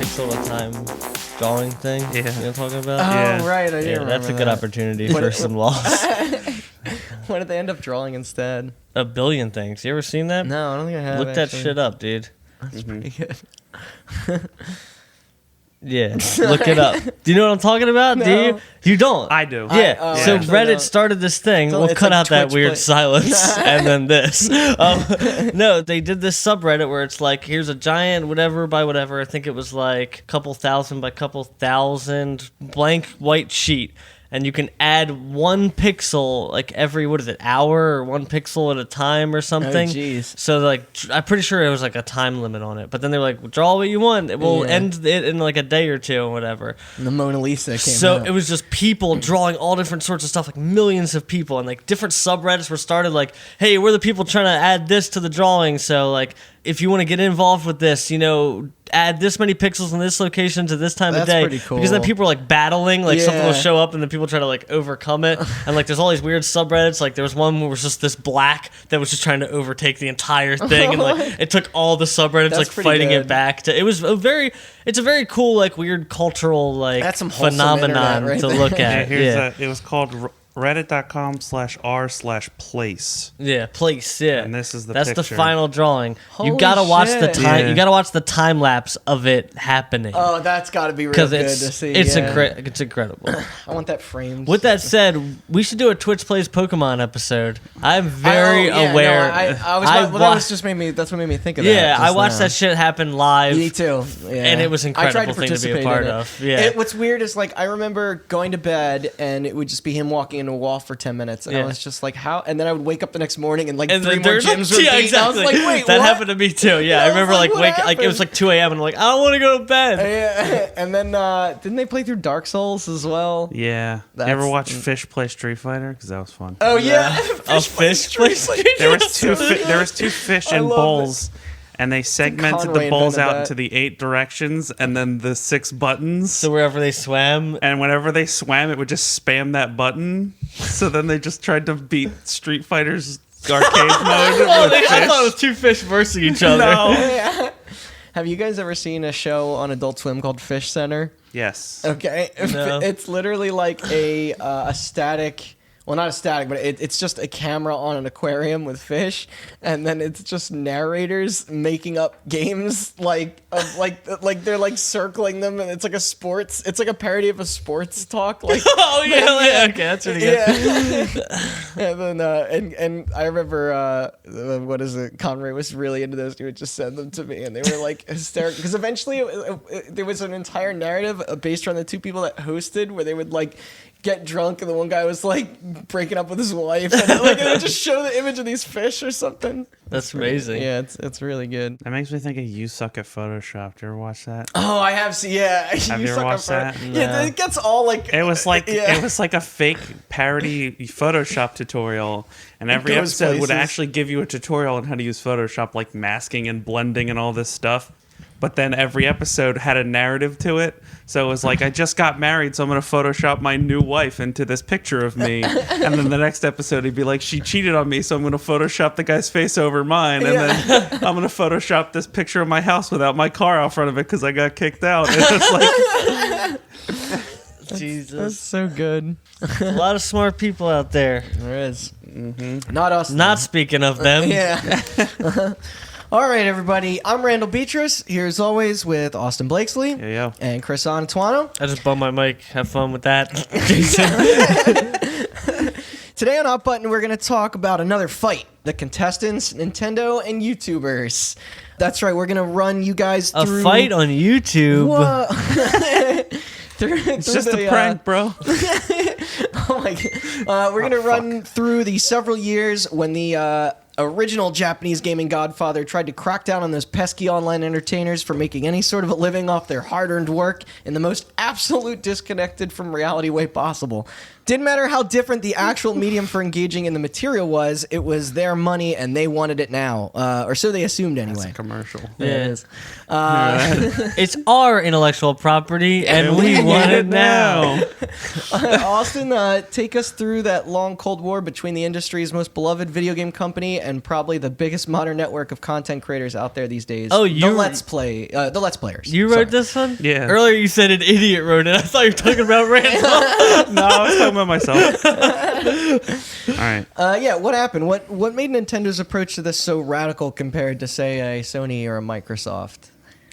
pixel at a time drawing thing. Yeah. You know what I'm talking about? Oh, right. I do remember that's a good opportunity for some loss. What did they end up drawing instead? A billion things. You ever seen that? No, I don't think I have. Look that shit up, dude. That's pretty good. Yeah, look it up. Do you know what I'm talking about? No. Do you? You don't? I do. Yeah. So Reddit started this thing. We'll cut out that weird silence and then this. No, they did this subreddit where it's like, here's a giant whatever by whatever. I think it was like couple thousand by couple thousand blank white sheet. And you can add 1 pixel like every, hour or 1 pixel at a time or something. Oh, jeez. So like, I'm pretty sure it was like a time limit on it. But then they were like, draw what you want. It will end it in like a day or two or whatever. And the Mona Lisa came So out. it was just people drawing all different sorts of stuff, like millions of people. And like different subreddits were started like, hey, we're the people trying to add this to the drawing. So like, if you want to get involved with this, add this many pixels in this location to this time of day. Pretty cool. Because then people are like battling, like something will show up and then people try to like overcome it. And like there's all these weird subreddits. Like there was one where it was just this black that was just trying to overtake the entire thing. And like it took all the subreddits like fighting it back to. It's a very cool, like weird cultural like phenomenon to look at. It was called reddit.com/r/place. Yeah, place. Yeah, and this is that's picture. the final drawing. Holy you gotta watch the shit. time. Yeah. You gotta watch the time lapse of it happening. Oh, that's got to be real good to see. It's incredible. I want that framed. With that said, we should do a Twitch Plays Pokemon episode. I'm very aware. That's what made me think of that. Yeah, I watched that shit happen live. Me too. Yeah. And it was an incredible I tried to thing to be a part of. Yeah. What's weird is like I remember going to bed and it would just be him walking into a wall for 10 minutes, and I was just like, how? And then I would wake up the next morning and like 3 more gyms were beat. Exactly. I was like, wait, that what? happened to me too. Yeah, I remember like it was like 2 a.m. and I'm like, I don't want to go to bed. Yeah. And then didn't they play through Dark Souls as well? Yeah. You ever watch Fish play Street Fighter? Because that was fun. Oh yeah, Fish play Street There was two fish in bowls. And they segmented the bowls out into the 8 directions and then the 6 buttons. So wherever they swam. And whenever they swam, it would just spam that button. So then they just tried to beat Street Fighter's arcade mode. I thought it was 2 fish versus each other. No. Yeah. Have you guys ever seen a show on Adult Swim called Fish Center? Yes. Okay. No. It's literally like a static... Well, not a static, but it's just a camera on an aquarium with fish, and then it's just narrators making up games like they're like circling them, and it's like a parody of a sports talk. Like, okay, that's pretty good. Yeah. And then and I remember Conray was really into those. He would just send them to me, and they were like hysterical because eventually there was an entire narrative based around the 2 people that hosted where they would like get drunk and the one guy was like breaking up with his wife and like it would just show the image of these fish or something. That's amazing. Yeah, it's really good. That makes me think of You Suck at Photoshop. Do you ever watch that? Oh, I have seen. Yeah, Have you ever watched that? Yeah, it gets all like it was like a fake parody Photoshop tutorial, and every episode would actually give you a tutorial on how to use Photoshop, like masking and blending and all this stuff. But then every episode had a narrative to it. So it was like, I just got married, so I'm going to Photoshop my new wife into this picture of me. And then the next episode, he'd be like, she cheated on me, so I'm going to Photoshop the guy's face over mine. And then I'm going to Photoshop this picture of my house without my car out front of it because I got kicked out. And it's like... Jesus. That's so good. A lot of smart people out there. There is. Mm-hmm. Not us. Not speaking of them. Yeah. All right, everybody. I'm Randall Beatrice, here as always with Austin Blakesley and Chris Antuano. I just bumped my mic. Have fun with that. Today on Up Button, we're going to talk about another fight. The contestants, Nintendo, and YouTubers. That's right, we're going to run you guys through... A fight on YouTube? It's just a prank, bro. Oh my God. We're going to run through the several years when the... original Japanese gaming godfather tried to crack down on those pesky online entertainers for making any sort of a living off their hard-earned work in the most absolute disconnected from reality way possible. Didn't matter how different the actual medium for engaging in the material was, it was their money and they wanted it now. Or so they assumed anyway. That's a commercial. It is. It's our intellectual property and we want it now. Austin, take us through that long Cold War between the industry's most beloved video game company and probably the biggest modern network of content creators out there these days. Oh, the Let's Players. You wrote this one? Yeah. Earlier you said an idiot wrote it. I thought you were talking about Randall. No, I was talking about myself. All right. Yeah, what happened? What made Nintendo's approach to this so radical compared to, say, a Sony or a Microsoft?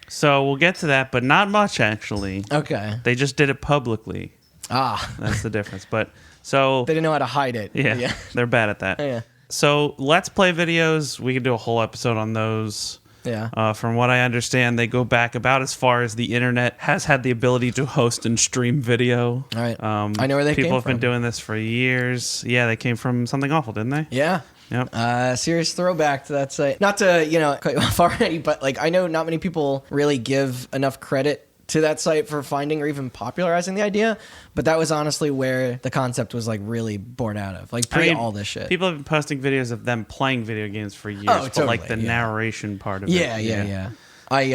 So we'll get to that, but not much, actually. Okay. They just did it publicly. That's the difference. But so they didn't know how to hide it. Yeah, they're bad at that. Yeah. So Let's Play videos, we could do a whole episode on those. Yeah. From what I understand, they go back about as far as the internet has had the ability to host and stream video. All right. I know where they came from. People have been doing this for years. Yeah, they came from Something Awful, didn't they? Yeah. Yep. Serious throwback to that site. Not to, cut you off already, but like I know not many people really give enough credit to that site for finding or even popularizing the idea, but that was honestly where the concept was like really born out of, like all this shit. People have been posting videos of them playing video games for years, totally, but like the narration part of it. Yeah. I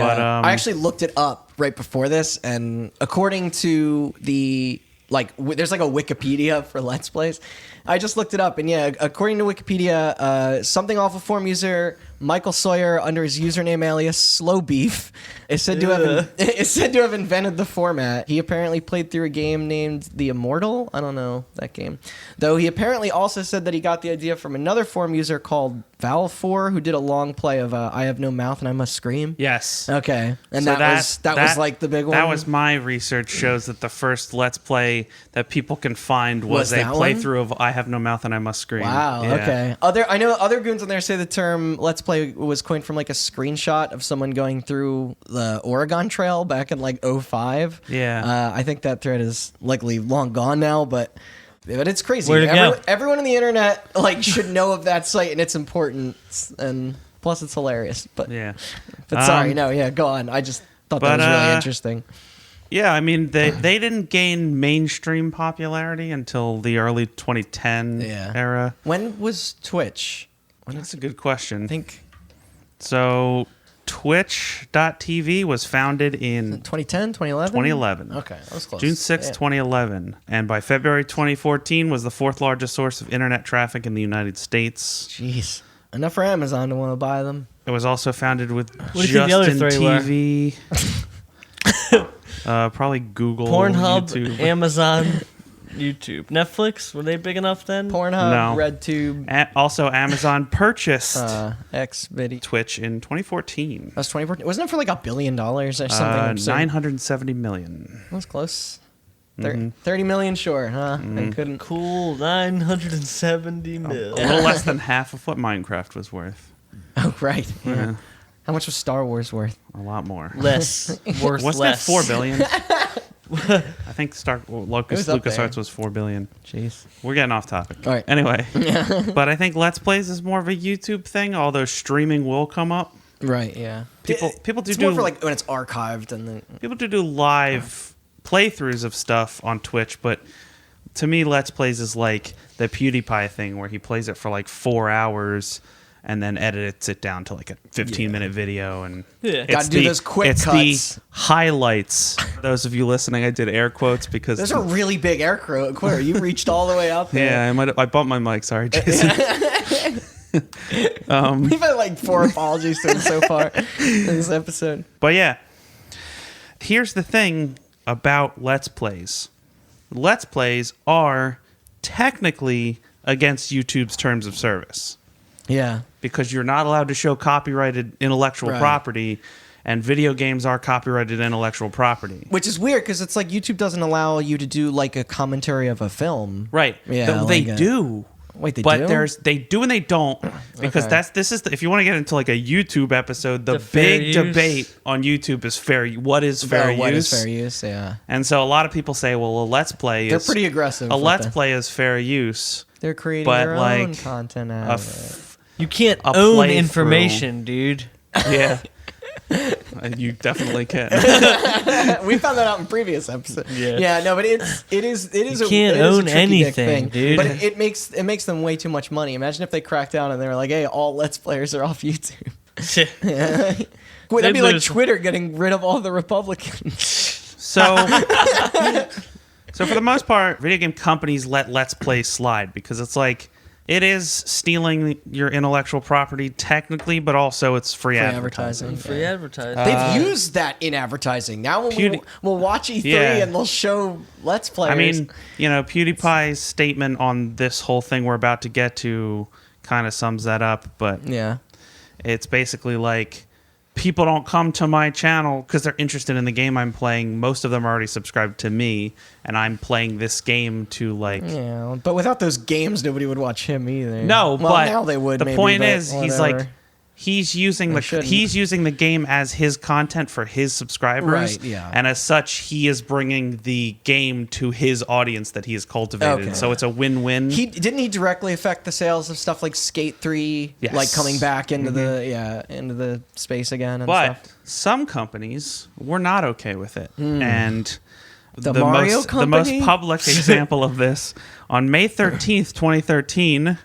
actually looked it up right before this, and according to the there's like a Wikipedia for Let's Plays. I just looked it up, and according to Wikipedia, Something Awful forum user Michael Sawyer, under his username alias Slow Beef, is said to have invented the format. He apparently played through a game named The Immortal. I don't know that game, though. He apparently also said that he got the idea from another forum user called Val4, who did a long play of "I Have No Mouth and I Must Scream." Yes. Okay, and so that was like the big one. That was my research shows that the first Let's Play that people can find was a playthrough of "I Have No Mouth and I Must Scream." Wow. Yeah. Okay. I know other goons on there say the term Let's Play was coined from like a screenshot of someone going through the Oregon Trail back in like 2005. Yeah. I think that thread is likely long gone now, but it's crazy. Where'd it go? Everyone on the internet should know of that site and its importance, and plus it's hilarious. But yeah. But sorry, go on. I just thought that was really interesting. Yeah, I mean they didn't gain mainstream popularity until the early 2010 era. When was Twitch? That's a good question. I think so. Twitch.tv was founded in 2010, 2011? 2011. Okay, that was close. June 6, 2011. And by February 2014 was the fourth largest source of internet traffic in the United States. Jeez. Enough for Amazon to want to buy them. It was also founded with Justin TV. Probably Google, Pornhub, YouTube. Amazon, YouTube, Netflix. Were they big enough then? Pornhub, RedTube. Also, Amazon purchased Xvideo, Twitch in 2014. That's 2014. Wasn't it for like $1 billion or something? $970 million. That was close. 30 million, sure, huh? I couldn't. Cool, 970 mil. A little less than half of what Minecraft was worth. Oh, right. Yeah. How much was Star Wars worth? A lot more. Less. Worth Wasn't less. it $4 billion? I think LucasArts was $4 billion. Jeez. We're getting off topic. All right. Anyway. But I think Let's Plays is more of a YouTube thing, although streaming will come up. Right, yeah. People it's more for like when it's archived and then people do live playthroughs of stuff on Twitch, but to me Let's Plays is like the PewDiePie thing where he plays it for like 4 hours and then edits it down to like a 15-minute video, and gotta do those quick cuts. The highlights. Those of you listening, I did air quotes because those are really big air quotes. You reached all the way out there. Yeah, I bumped my mic. Sorry, Jason. We've had like 4 apologies to him so far in this episode. But yeah, here's the thing about Let's Plays. Let's Plays are technically against YouTube's terms of service. Yeah. Because you're not allowed to show copyrighted intellectual property, and video games are copyrighted intellectual property. Which is weird, because it's like YouTube doesn't allow you to do like a commentary of a film. Right. Yeah. They do. Wait, they do? But they do and they don't, because if you want to get into like a YouTube episode, the big debate on YouTube is what is fair use? What is fair use, yeah. And so a lot of people say, well, a Let's Play They're pretty aggressive. A Let's Play is fair use. They're creating their own content out of it. You can't own information, dude. Yeah. You definitely can. We found that out in previous episodes. Yeah, no, but it is you can't own anything, dude. But it makes them way too much money. Imagine if they cracked down and they were like, "Hey, all Let's Players are off YouTube." Wait, that'd be like Twitter getting rid of all the Republicans. So for the most part, video game companies let Let's Play slide because it's like, It is stealing your intellectual property technically, but also it's free advertising. Free advertising. They've used that in advertising. Now when we'll watch E3 and they'll show Let's Players. I mean, PewDiePie's statement on this whole thing we're about to get to kind of sums that up, but it's basically like, people don't come to my channel because they're interested in the game I'm playing. Most of them are already subscribed to me, and I'm playing this game to like. Yeah, but without those games, nobody would watch him either. No, well, but now they would. The point is, he's like, he's using the game as his content for his subscribers, right? Yeah, and as such, he is bringing the game to his audience that he has cultivated. Okay. So it's a win-win. Didn't he directly affect the sales of stuff like Skate 3, like coming back into into the space again? And stuff? Some companies were not okay with it, and the Mario company? The most public example of this on May 13th, 2013,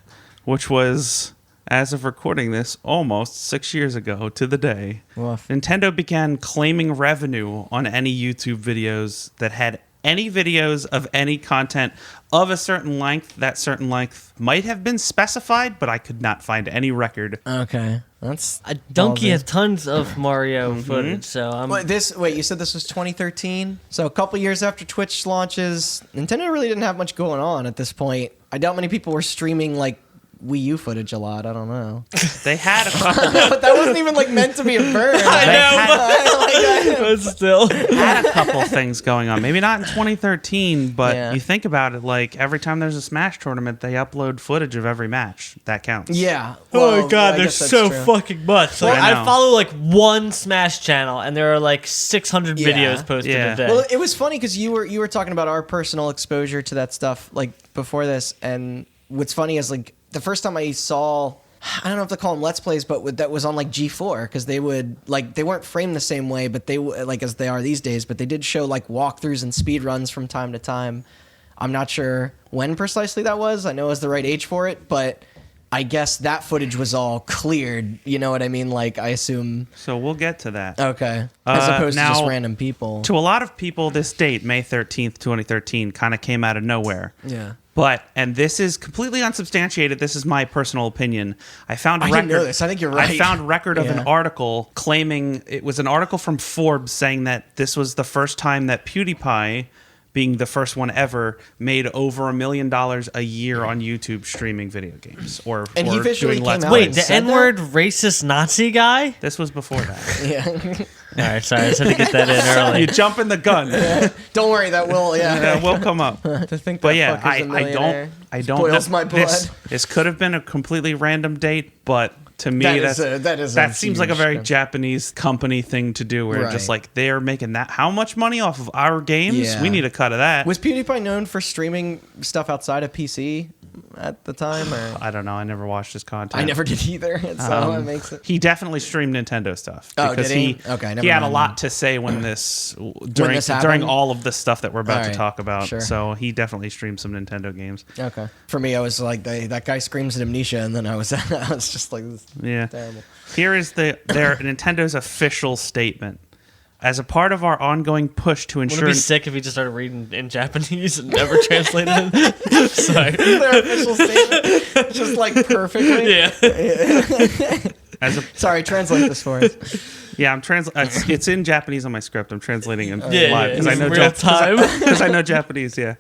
which was, as of recording this, almost 6 years ago to the day, Nintendo began claiming revenue on any YouTube videos that had any videos of any content of a certain length. That certain length might have been specified, but I could not find any record. Okay. That's Donkey has tons of Mario footage, so I'm... Wait, you said this was 2013? So a couple years after Twitch launches, Nintendo really didn't have much going on at this point. I doubt many people were streaming, like, Wii U footage a lot. I don't know. They had a couple. But that wasn't even like meant to be a burn. I know, but still had a couple things going on. Maybe not in 2013, but you think about it, like every time there's a Smash tournament, they upload footage of every match. That counts. Yeah. Well, oh my god, there's so fucking much. Like, I follow like one Smash channel, and there are like 600 videos posted a day. Well, it was funny because you were talking about our personal exposure to that stuff like before this, and what's funny is like, the first time I saw, I don't know if they call them Let's Plays, but that was on like G4, because they would like, they weren't framed the same way, but they like as they are these days, but they did show like walkthroughs and speed runs from time to time. I'm not sure when precisely that was. I know it was the right age for it, but I guess that footage was all cleared. You know what I mean? Like, I assume. So we'll get to that. Okay. As opposed to just random people. To a lot of people, this date, May 13th, 2013, kind of came out of nowhere. Yeah. But, and this is completely unsubstantiated, this is my personal opinion. I didn't know this. I think you're right. I found record of an article claiming, it was an article from Forbes saying that this was the first time that PewDiePie, being the first one ever, made over $1 million a year on YouTube streaming video games. And he officially came out. Wait, the N-word racist Nazi guy? This was before that. Yeah. All right, sorry, I just had to get that in early. You jump in the gun. Don't worry, that will. That will come up. To think but that yeah, I don't. Spoils my blood. This could have been a completely random date, but to me, that seems like a very Japanese company thing to do, where just like they're making that how much money off of our games? Yeah. We need a cut of that. Was PewDiePie known for streaming stuff outside of PC at the time? Or? I don't know. I never watched his content. I never did either. So it makes it. He definitely streamed Nintendo stuff. Oh, did he? He had a lot to say during all of the stuff that we're about to talk about. Sure. So he definitely streamed some Nintendo games. Okay. For me, I was like, that guy screams at Amnesia, and then I was just like, this is terrible. Here is their Nintendo's official statement. As a part of our ongoing push to ensure... Would it be sick if he just started reading in Japanese and never translated it? Sorry. Their official statement, just like perfectly. Yeah. Sorry, translate this for us. Yeah, I'm translating. It's in Japanese on my script. I'm translating it live because I know real time. Because I know Japanese. Yeah.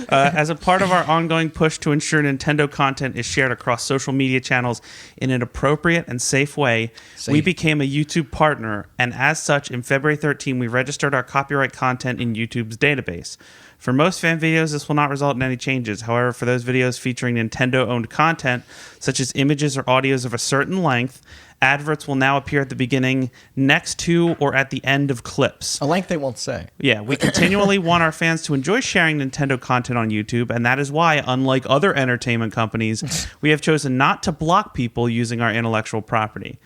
As a part of our ongoing push to ensure Nintendo content is shared across social media channels in an appropriate and safe way, we became a YouTube partner, and as such, in February 13, we registered our copyright content in YouTube's database. For most fan videos, this will not result in any changes. However, for those videos featuring Nintendo-owned content, such as images or audios of a certain length, adverts will now appear at the beginning, next to, or at the end of clips. A length they won't say. Yeah, we continually want our fans to enjoy sharing Nintendo content on YouTube, and that is why, unlike other entertainment companies, we have chosen not to block people using our intellectual property.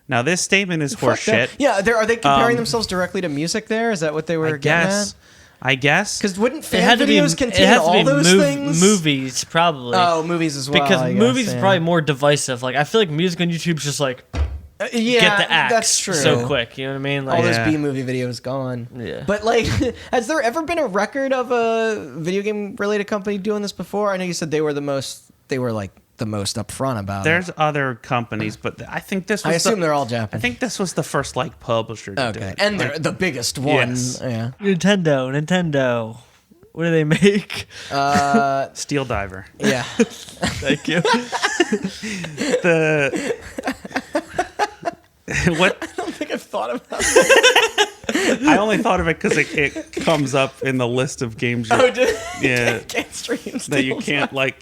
Now, this statement is horseshit. Yeah, are they comparing themselves directly to music there? Is that what they were getting at? I guess. Because wouldn't fan videos contain all those things? Movies, probably. Oh, movies as well. Because movies is probably more divisive. Like, I feel like music on YouTube's just like, get the axe that's true. so quick. You know what I mean? Like, all those B-movie videos gone. Yeah. But, like, has there ever been a record of a video game-related company doing this before? I know you said they were the most... They were, like, the most upfront about There's it. other companies, but I think this was I assume they're all Japanese. I think this was the first like publisher to do it. And they're the biggest one. Yes. Yeah. Nintendo. What do they make? Steel Diver. Yeah. Thank you. What? I don't think I've thought about that. I only thought of it because it comes up in the list of games. Yeah. Can't stream that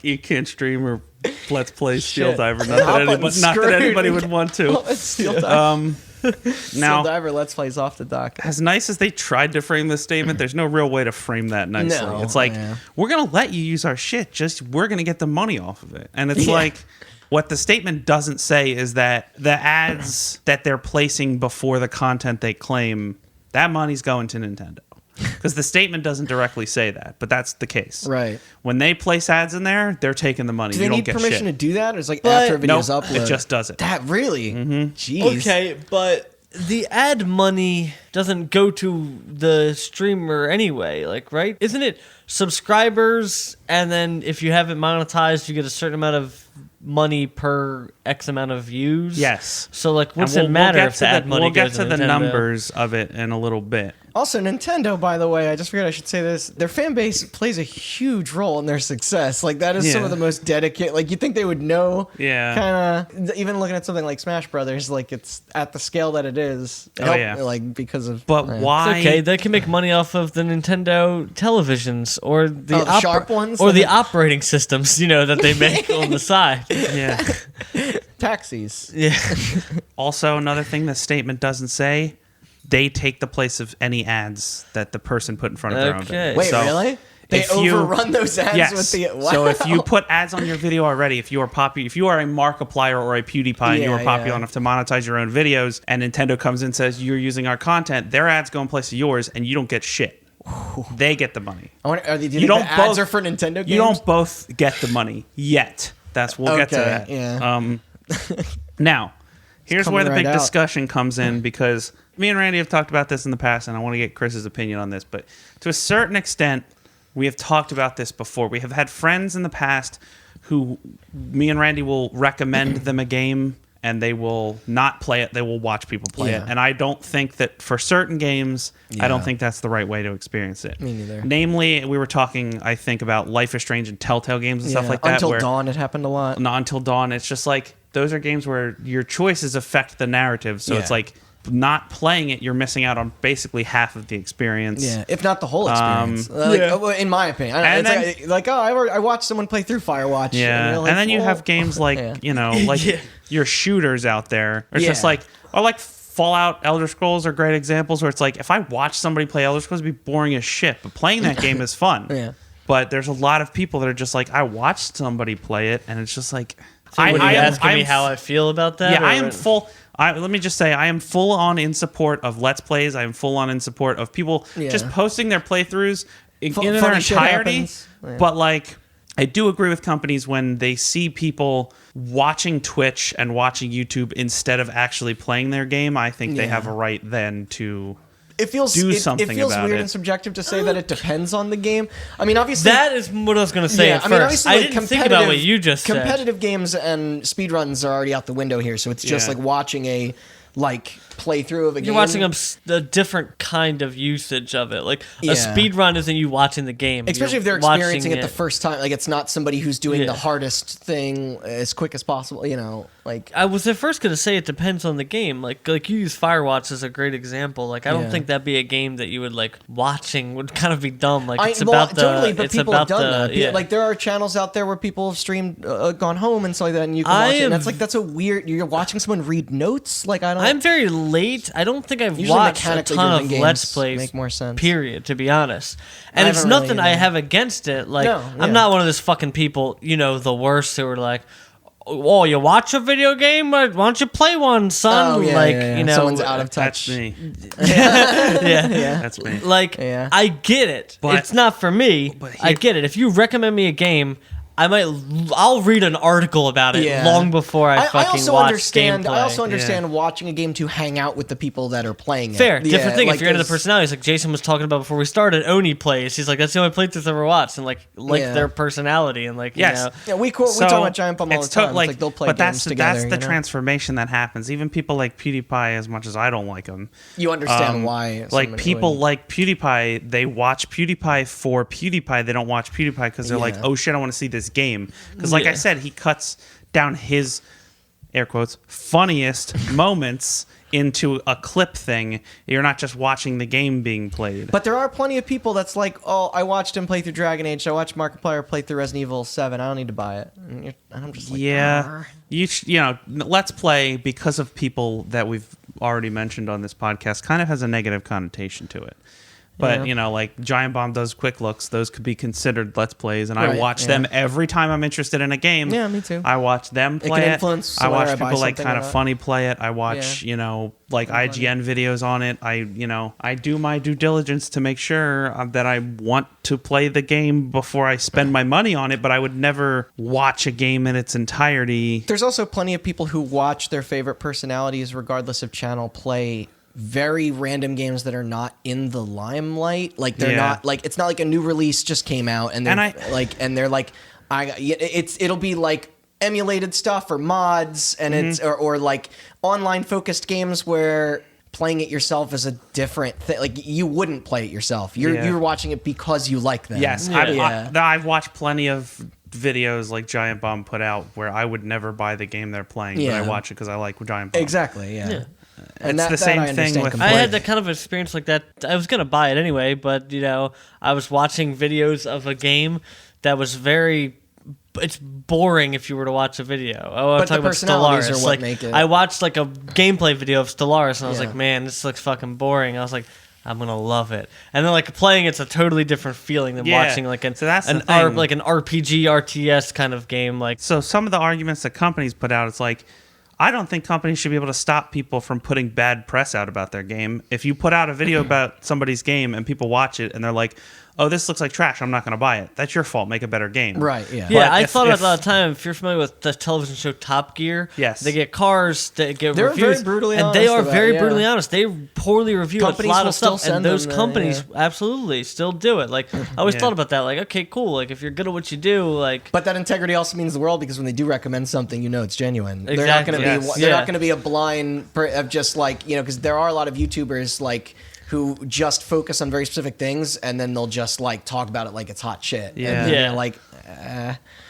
you can't stream or let's play Steel Shit. Diver. Not that anybody would want to. Oh, it's Steel Diver. Now, Steel Diver Let's Plays off the dock. as nice as they tried to frame this statement, there's no real way to frame that nicely. No, it's like, we're going to let you use our shit, just we're going to get the money off of it. And it's like, what the statement doesn't say is that the ads that they're placing before the content they claim, that money's going to Nintendo. Because the statement doesn't directly say that, but that's the case. Right. When they place ads in there, they're taking the money. Do they you don't need get permission shit. to do that? Or is it like after a video's Nope, uploaded? it just does it. That really? Mm-hmm. Jeez. Okay, but the ad money doesn't go to the streamer anyway, like, right? Isn't it subscribers, and then if you have it monetized, you get a certain amount of money per X amount of views? Yes. So, like, what's And it matter if the ad money We'll get goes to the Nintendo? numbers of it in a little bit. Also, Nintendo, by the way, I just figured I should say this. Their fan base plays a huge role in their success. Like, that is some Yeah. of the most dedicated. Like, you think they would know. Yeah. Kind of. Even looking at something like Smash Brothers, like, it's at the scale that it is. Yeah. Like, because of. But why? It's okay, they can make money off of the Nintendo televisions or the sharp ones? or the operating systems, that they make on the side. Yeah. Taxis. Yeah. Also, another thing the statement doesn't say, they take the place of any ads that the person put in front of their own video. Wait, really? They if you- overrun those ads Yes. with the. Wow. So if you put ads on your video already, if you are if you are a Markiplier or a PewDiePie and you are popular enough to monetize your own videos, and Nintendo comes in and says you're using our content, their ads go in place of yours, and you don't get shit. They get the money. I wonder, do you think the ads are for Nintendo games? You don't both get the money yet. We'll get to that. Yeah. Now, here's where the coming big right out. discussion comes in, because me and Randy have talked about this in the past, and I want to get Chris's opinion on this. But to a certain extent, we have talked about this before. We have had friends in the past who me and Randy will recommend them a game, and they will not play it. They will watch people play it. And I don't think that for certain games, I don't think that's the right way to experience it. Me neither. Namely, we were talking, I think, about Life is Strange and Telltale games and stuff like that. Until Dawn, it happened a lot. Not Until Dawn. It's just like, those are games where your choices affect the narrative. So it's like, not playing it, you're missing out on basically half of the experience. Yeah, if not the whole experience. In my opinion. I don't know, I watched someone play through Firewatch. Yeah, and then you have games like, like your shooters out there. It's just like, or like Fallout, Elder Scrolls are great examples where it's like, if I watch somebody play Elder Scrolls, it'd be boring as shit. But playing that game is fun. Yeah. But there's a lot of people that are just like, I watched somebody play it, and it's just like... Are you asking me how I feel about that? Yeah, I am full... let me just say, I am full on in support of Let's Plays. I am full on in support of people just posting their playthroughs in their entirety. Yeah. But like, I do agree with companies when they see people watching Twitch and watching YouTube instead of actually playing their game. I think they have a right then to... It feels something it feels about weird it. and subjective to say that it depends on the game. I mean, obviously That is what I was going to say at first. obviously, I like, didn't think about what you just said. Competitive games and speedruns are already out the window here, so it's just like watching a playthrough of a game. You're watching a different kind of usage of it. Like, a speed run isn't you watching the game. Especially if they're experiencing it the first time. Like, it's not somebody who's doing the hardest thing as quick as possible, like... I was at first going to say it depends on the game. Like you use Firewatch as a great example. Like, I don't think that'd be a game that you would, watching would kind of be dumb. Like, totally, but people have done that. Yeah. Like, there are channels out there where people have streamed, gone home and stuff like that, and you can watch it. And that's a weird... You're watching someone read notes? Like, I don't... I'm very late. I don't think I've Usually watched a mechanically ton driven of games Let's Plays. make more sense. Period, to be honest. And I it's haven't nothing really, I have against it. Like, No, I'm not one of those fucking people, the worst who are like, oh, you watch a video game? Why don't you play one, son? Oh, yeah, like, yeah. Someone's out of touch. That's me. yeah. That's me. Like, I get it. But- it's not for me. but I get it. If you recommend me a game, I'll read an article about it long before I fucking watch gameplay. I also understand watching a game to hang out with the people that are playing it. Fair, different thing. Like if you're into the personalities, like Jason was talking about before we started, Oni plays. He's like, that's the only playthrough I've ever watched, and like their personality and like yes. We talk about Giant Bomb all the time. Like they'll play games together. That's the transformation that happens. Even people like PewDiePie, as much as I don't like him, you understand why. Like people like PewDiePie, they watch PewDiePie for PewDiePie. They don't watch PewDiePie because they're like, oh shit, I want to see this game. Because like I said, he cuts down his, air quotes, funniest moments into a clip thing. You're not just watching the game being played. But there are plenty of people that's like, oh, I watched him play through Dragon Age. I watched Markiplier play through Resident Evil 7. I don't need to buy it. And I'm just like, yeah. You know, Let's Play, because of people that we've already mentioned on this podcast, kind of has a negative connotation to it. But, you know, like Giant Bomb does quick looks. Those could be considered Let's Plays. And I watch them every time I'm interested in a game. Yeah, me too. I watch them play it. Can it. Influence I watch people like Kind of Funny play it. I watch, you know, like IGN videos on it. I do my due diligence to make sure that I want to play the game before I spend my money on it. But I would never watch a game in its entirety. There's also plenty of people who watch their favorite personalities, regardless of channel, play very random games that are not in the limelight. Like they're not like, it's not like a new release just came out and they're it'll be like emulated stuff or mods and it's or like online focused games where playing it yourself is a different thing. Like you wouldn't play it yourself. You're watching it because you like them. Yes, I've watched plenty of videos like Giant Bomb put out where I would never buy the game they're playing, but I watch it because I like Giant Bomb. Exactly. Yeah. And it's the same thing with. I had that kind of experience like that. I was gonna buy it anyway, but you know, I was watching videos of a game that was very. It's boring if you were to watch a video. Oh, I'm talking about Stellaris. Like, make it. I watched like a gameplay video of Stellaris, and I was like, man, this looks fucking boring. I was like, I'm gonna love it. And then like playing it's a totally different feeling than watching like an RPG RTS kind of game. Like, so some of the arguments that companies put out, it's like, I don't think companies should be able to stop people from putting bad press out about their game. If you put out a video about somebody's game and people watch it and they're like, oh, this looks like trash, I'm not going to buy it. That's your fault. Make a better game. Right, yeah. Yeah, I thought about that all the time. If you're familiar with the television show Top Gear, yes, they get cars that get They're reviews. Very brutally and honest they are very brutally honest. They poorly review companies a lot of stuff, and those companies that, absolutely still do it. Like, I always thought about that. Like, okay, cool. Like, if you're good at what you do, like... But that integrity also means the world, because when they do recommend something, you know it's genuine. Exactly. They're not going to be a blind of just like, you know, because there are a lot of YouTubers like who just focus on very specific things, and then they'll just like talk about it like it's hot shit. Yeah, and like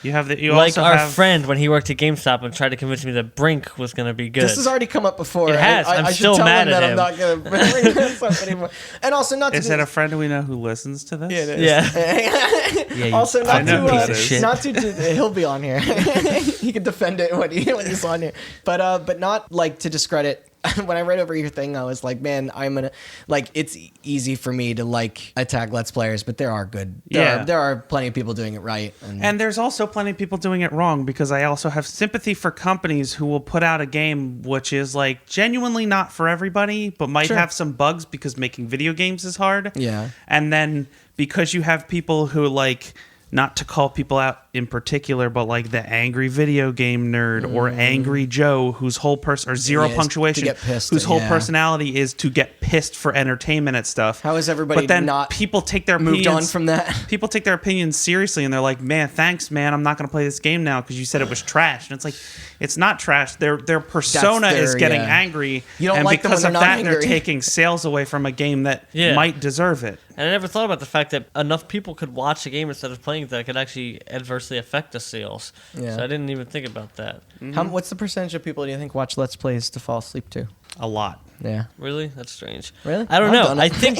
you have the like our friend when he worked at GameStop and tried to convince me that Brink was going to be good. This has already come up before. It has. I'm still mad at him. I'm not going to bring this up anymore. And also, not to is that a friend we know who listens to this? Yeah, it is. Yeah. Also, not to he'll be on here. He can defend it when he's on here, but not like to discredit. When I read over your thing, I was like, man, I'm gonna like. It's easy for me to like attack Let's Players, but there are good. There are plenty of people doing it right, and there's also plenty of people doing it wrong. Because I also have sympathy for companies who will put out a game which is like genuinely not for everybody, but might have some bugs because making video games is hard. Yeah, and then because you have people who like. Not to call people out in particular, but like the angry video game nerd or Angry Joe, whose whole or zero punctuation, whose whole personality is to get pissed for entertainment at stuff. How is everybody? But then not people take their moved on from that. People take their opinions seriously, and they're like, "Man, thanks, man. I'm not going to play this game now because you said it was trash." And it's like, it's not trash. Their persona is getting angry, you don't and like because them when of that, angry. they're taking sales away from a game that might deserve it. And I never thought about the fact that enough people could watch a game instead of playing it that could actually adversely affect the sales. Yeah. So I didn't even think about that. What's the percentage of people do you think watch Let's Plays to fall asleep to? A lot. Yeah. Really? That's strange. Really? I don't know. I think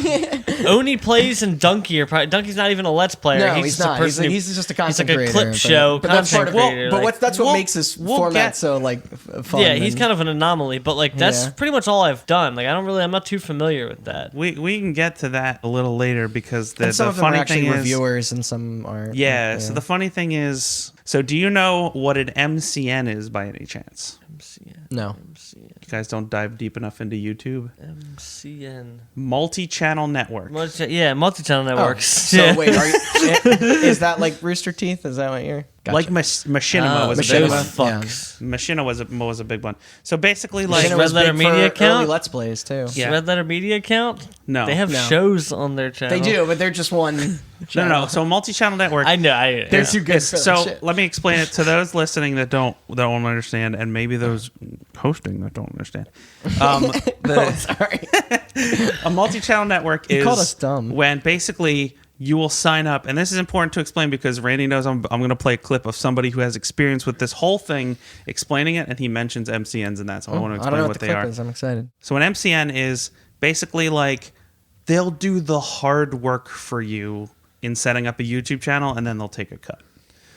Oni plays and Donkey are probably... Donkey's not even a Let's Player. No, he's not. He's just a content creator. He's like a clip show. But that's part of it. But that's what makes this format so like fun. Yeah, he's kind of an anomaly. But like that's pretty much all I've done. Like I'm not too familiar with that. We can get to that a little later because the some of them funny are actually thing reviewers and some aren't. Yeah. So the funny thing is... So do you know what an MCN is by any chance? MCN. No. MCN. You guys don't dive deep enough into YouTube? MCN. Multi-channel network. Multi-channel networks. So wait, is that like Rooster Teeth? Is that what you're... Gotcha. Like Machinima was a big Those one. fucks. Machinima was a big one. So basically, like Machinima Red was Letter big Media for account? early Let's Plays too. Yeah. Red Letter Media account? No. They have No. shows on their channel. They do, but they're just one. no. So multi-channel network. I know. They're too good for So shit. let me explain it to those listening that don't understand, and maybe those hosting that don't understand. Sorry. A multi-channel network is called us dumb. when basically you will sign up, and this is important to explain because Randy knows I'm going to play a clip of somebody who has experience with this whole thing, explaining it, and he mentions MCNs and that, so I want to I don't explain know what what the they clip are. is. I'm excited. So an MCN is basically like they'll do the hard work for you in setting up a YouTube channel, and then they'll take a cut.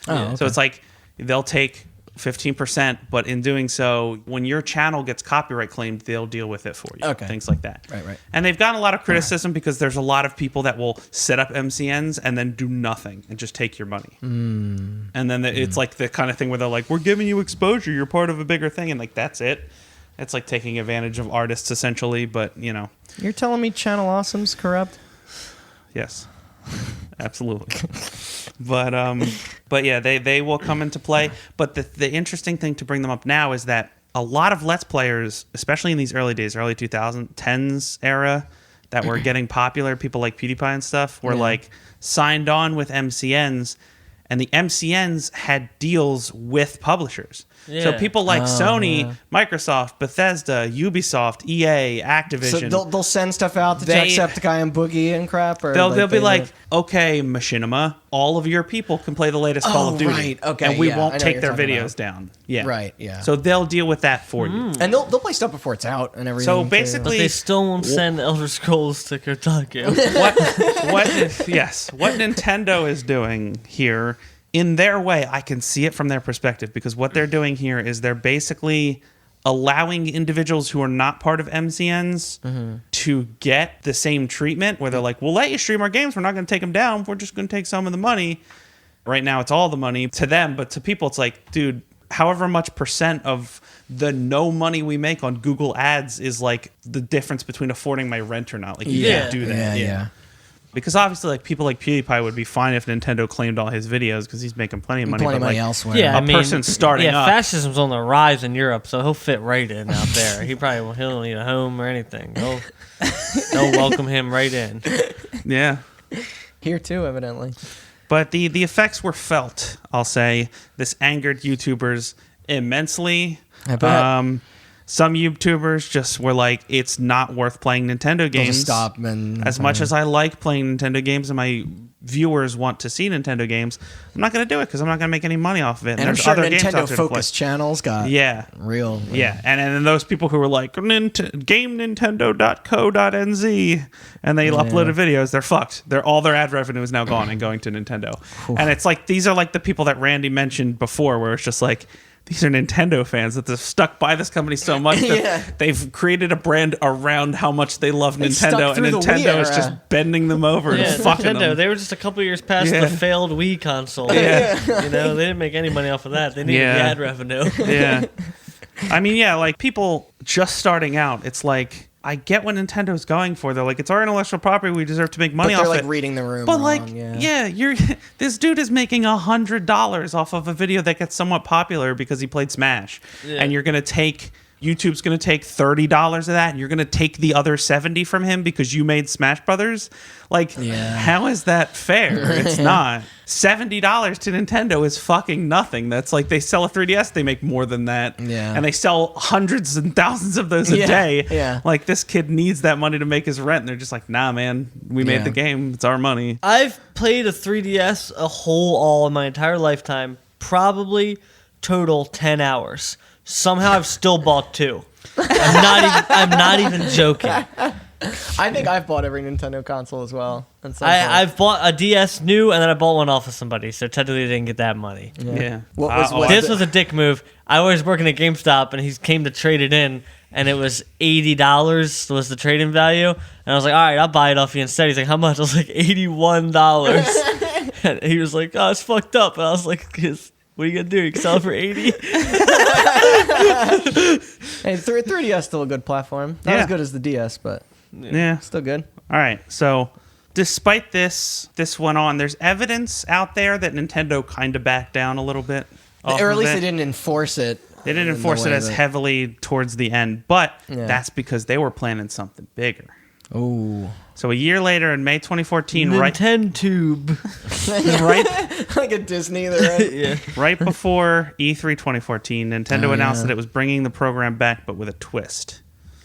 Oh, So it's like they'll take 15%, but in doing so, when your channel gets copyright claimed, they'll deal with it for you. Okay. Things like that. Right. And they've gotten a lot of criticism because there's a lot of people that will set up MCNs and then do nothing and just take your money. And then it's like the kind of thing where they're like, we're giving you exposure. You're part of a bigger thing. And like, that's it. It's like taking advantage of artists essentially, but you know. You're telling me Channel Awesome's corrupt? Yes, absolutely. But yeah, they will come into play. But the interesting thing to bring them up now is that a lot of Let's Players, especially in these early days, early 2010s era, that were getting popular, people like PewDiePie and stuff, were like signed on with MCNs, and the MCNs had deals with publishers. So Yeah. people like Sony, Microsoft, Bethesda, Ubisoft, EA, Activision. So they'll send stuff out to Jacksepticeye and Boogie and crap? Or They'll be like, okay, Machinima, all of your people can play the latest Call of Duty. Right, okay, and we yeah, I won't know take what their you're talking videos about. down. Yeah. Right, yeah. So they'll deal with that for you. And they'll play stuff before it's out and everything. So too. basically, But they still won't send Elder Scrolls to Kotaku. what Nintendo is doing here, in their way, I can see it from their perspective, because what they're doing here is they're basically allowing individuals who are not part of MCNs to get the same treatment, where they're like, we'll let you stream our games, we're not going to take them down, we're just going to take some of the money. Right now it's all the money to them, but to people it's like, dude, however much percent of the no money we make on Google ads is like the difference between affording my rent or not. Like, you can't do that. Yeah. Because obviously, like, people like PewDiePie would be fine if Nintendo claimed all his videos because he's making plenty of money. Plenty of but money like, elsewhere. Yeah, a person starting yeah, up. fascism's on the rise in Europe, so he'll fit right in out there. He don't need a home or anything. They'll welcome him right in. Yeah. Here too, evidently. But the effects were felt, I'll say. This angered YouTubers immensely. I bet. Some YouTubers just were like, it's not worth playing Nintendo They'll games. just stop and As much as I like playing Nintendo games and my viewers want to see Nintendo games, I'm not going to do it because I'm not going to make any money off of it. And I'm there's sure other games out there to play. Nintendo-focused channels got real. Yeah, and then those people who were like, GameNintendo.co.nz, and they uploaded videos, they're fucked. All their ad revenue is now gone and going to Nintendo. And it's like, these are like the people that Randy mentioned before, where it's just like, these are Nintendo fans that have stuck by this company so much that they've created a brand around how much they love Nintendo, and Nintendo is just bending them over and fucking Nintendo, them. they were just a couple years past the failed Wii console. Yeah. You know, they didn't make any money off of that. They needed the ad revenue. Yeah. I mean, yeah, like people just starting out, it's like, I get what Nintendo's going for. They're like, it's our intellectual property. We deserve to make money off it. But they're like reading the room. But wrong, like, this dude is making $100 off of a video that gets somewhat popular because he played Smash, and YouTube's gonna take $30 of that, and you're gonna take the other $70 from him because you made Smash Brothers. Like, how is that fair? It's not. $70 to Nintendo is fucking nothing. That's like, they sell a 3DS, they make more than that. Yeah. And they sell hundreds and thousands of those a day. Yeah. Like, this kid needs that money to make his rent, and they're just like, nah, man, we made the game. It's our money. I've played a 3DS all in my entire lifetime, probably total 10 hours. Somehow I've still bought 2. I'm not even joking. I think I've bought every Nintendo console as well. I've bought a DS new, and then I bought one off of somebody, so technically I didn't get that money. Yeah. This was a dick move. I was working at GameStop, and he came to trade it in, and it was $80 was the trade-in value. And I was like, all right, I'll buy it off you instead. He's like, how much? I was like, $81. And he was like, oh, it's fucked up. And I was like, what are you going to do? You can sell it for $80? Hey, 3DS is still a good platform. Not as good as the DS, but Yeah. still good. All right. So despite this went on. There's evidence out there that Nintendo kind of backed down a little bit. Or at least they didn't enforce it. They didn't enforce it as heavily towards the end, but that's because they were planning something bigger. Oh. So a year later, in May 2014, Nintendo. Right, like a Disney, right before E3 2014, Nintendo announced that it was bringing the program back, but with a twist.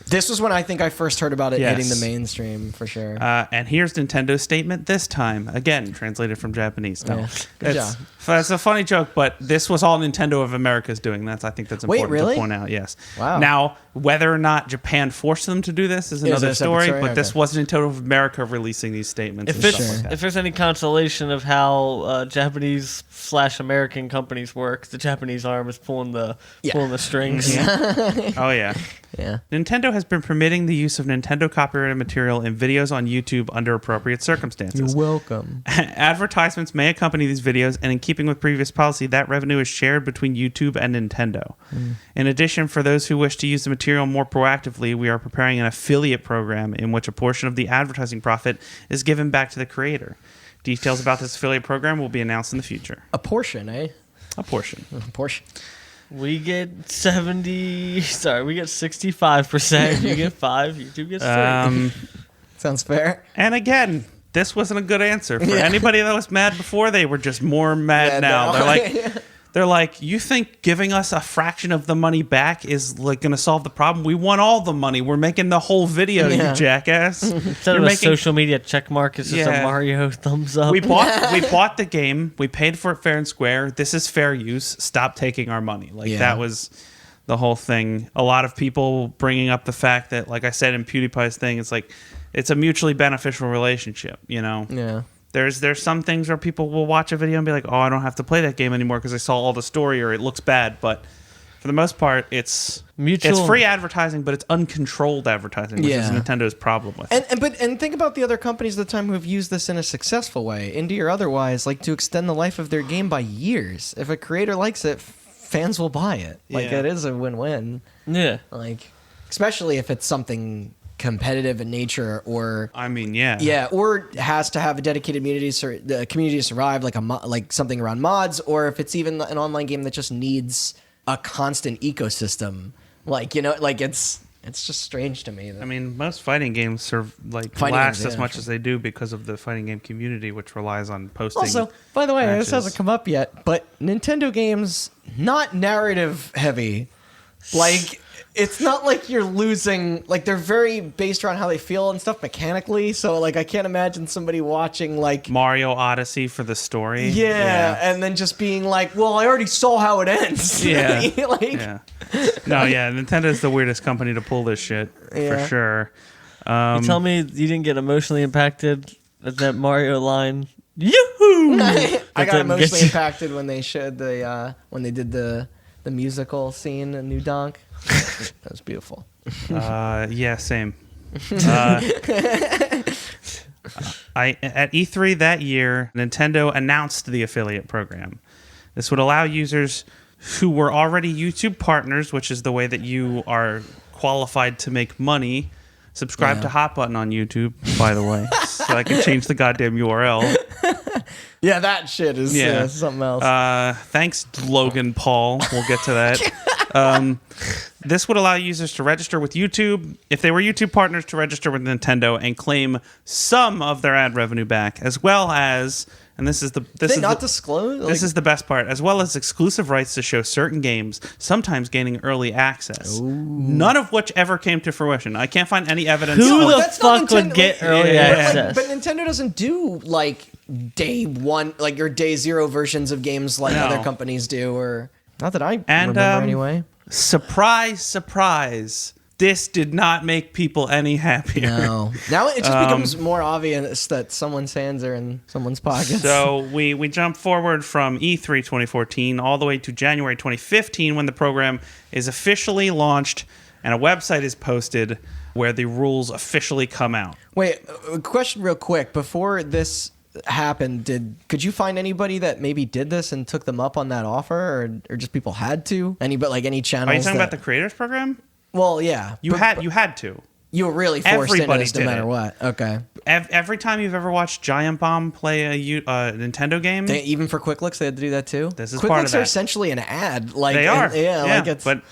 This was when I think I first heard about it hitting the mainstream, for sure. And here's Nintendo's statement this time. Again, translated from Japanese. No, Good job. It's a funny joke, but this was all Nintendo of America's doing. I think that's important to point out, yes. Wow. Now, whether or not Japan forced them to do this is another story, but this was Nintendo of America releasing these statements. If there's any consolation of how Japanese/American companies work, the Japanese arm is pulling the strings. Oh, yeah. Yeah. Nintendo has been permitting the use of Nintendo copyrighted material in videos on YouTube under appropriate circumstances. You're welcome. Advertisements may accompany these videos, and in keeping with previous policy, that revenue is shared between YouTube and Nintendo. In addition, for those who wish to use the material more proactively, we are preparing an affiliate program in which a portion of the advertising profit is given back to the creator. Details about this affiliate program will be announced in the future. A portion, eh? A portion. A portion. We get 65%. You get 5. YouTube gets 3. Sounds fair. And again, this wasn't a good answer for anybody that was mad before. They were just more mad now. They're like, you think giving us a fraction of the money back is like going to solve the problem? We want all the money. We're making the whole video, you jackass. Instead of a social media check mark, it's just a Mario thumbs up. We bought the game. We paid for it fair and square. This is fair use. Stop taking our money. That was the whole thing. A lot of people bringing up the fact that, like I said in PewDiePie's thing, it's like it's a mutually beneficial relationship, you know? Yeah. There's some things where people will watch a video and be like, oh, I don't have to play that game anymore because I saw all the story or it looks bad. But for the most part, it's free advertising, but it's uncontrolled advertising, which is Nintendo's problem with it. And think about the other companies at the time who have used this in a successful way, indie or otherwise, like to extend the life of their game by years. If a creator likes it, fans will buy it. Like it is a win-win. Yeah. Like, especially if it's something competitive in nature, or or has to have a dedicated community to survive, like something around mods, or if it's even an online game that just needs a constant ecosystem, it's just strange to me. I mean, most fighting games last as much as they do because of the fighting game community, which relies on posting. Also, by the way, matches. This hasn't come up yet, but Nintendo games, not narrative heavy, it's not like you're losing, they're very based around how they feel and stuff mechanically, so I can't imagine somebody watching Mario Odyssey for the story. And then just being like, well, I already saw how it ends. Nintendo's the weirdest company to pull this shit, for sure. You tell me you didn't get emotionally impacted at that Mario line. Yoo-hoo! I got emotionally impacted when they showed when they did the musical scene in New Donk. That was beautiful. Same. At E3 that year, Nintendo announced the affiliate program. This would allow users who were already YouTube partners, which is the way that you are qualified to make money. Subscribe to Hot Button on YouTube, by the way, so I can change the goddamn URL. Yeah, that shit is something else. Thanks, Logan Paul. We'll get to that. This would allow users to register with YouTube, if they were YouTube partners, to register with Nintendo and claim some of their ad revenue back, as well as, and this is the disclose. This is the best part, as well as exclusive rights to show certain games, sometimes gaining early access. Ooh. None of which ever came to fruition. I can't find any evidence. Who the fuck would get early access? But Nintendo doesn't do day one, your day zero versions of games other companies do, or not that I remember anyway. Surprise, surprise. This did not make people any happier. No. Now it just becomes more obvious that someone's hands are in someone's pockets. So we jump forward from E3 2014 all the way to January 2015 when the program is officially launched and a website is posted where the rules officially come out. Wait, a question real quick. Before this happened, could you find anybody that maybe did this and took them up on that offer, or just people had to? Any channels? Are you talking about the creators program? Well, yeah. You had to. You were really forced into Everybody this no did matter it. what. Okay. Every time you've ever watched Giant Bomb play a Nintendo game, Even for Quick Looks, they had to do that too? This is Quick part of Looks that. are essentially an ad. Like, they are. Like it's... But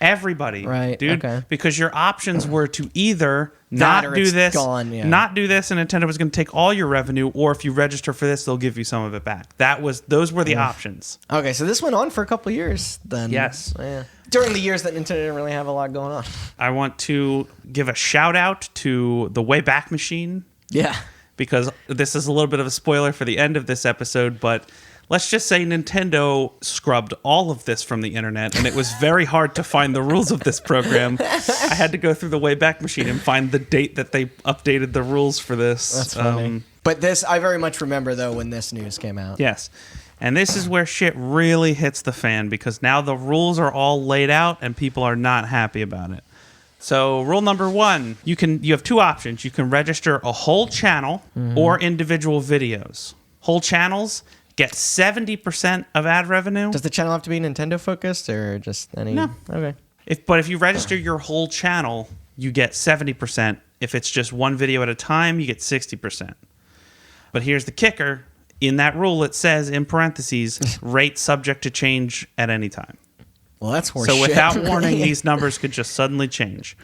everybody, Right, dude, okay. because your options were to either That or not do it's this, gone, yeah. not do this, and Nintendo was going to take all your revenue, or if you register for this, they'll give you some of it back. Those were the options. Okay, so this went on for a couple of years then. Yes. Yeah. During the years that Nintendo didn't really have a lot going on. I want to give a shout out to the Wayback Machine, Yeah. because this is a little bit of a spoiler for the end of this episode, but let's just say Nintendo scrubbed all of this from the internet, and it was very hard to find the rules of this program. I had to go through the Wayback Machine and find the date that they updated the rules for this. That's funny. But this, I very much remember, though, when this news came out. Yes. And this is where shit really hits the fan, because now the rules are all laid out and people are not happy about it. So rule number 1, you have 2 options. You can register a whole channel or individual videos. Whole channels get 70% of ad revenue. Does the channel have to be Nintendo focused or just any? No. Okay. But if you register your whole channel, you get 70%. If it's just one video at a time, you get 60%. But here's the kicker. In that rule, it says, in parentheses, rate subject to change at any time. Well, that's horseshit. So without warning, these numbers could just suddenly change.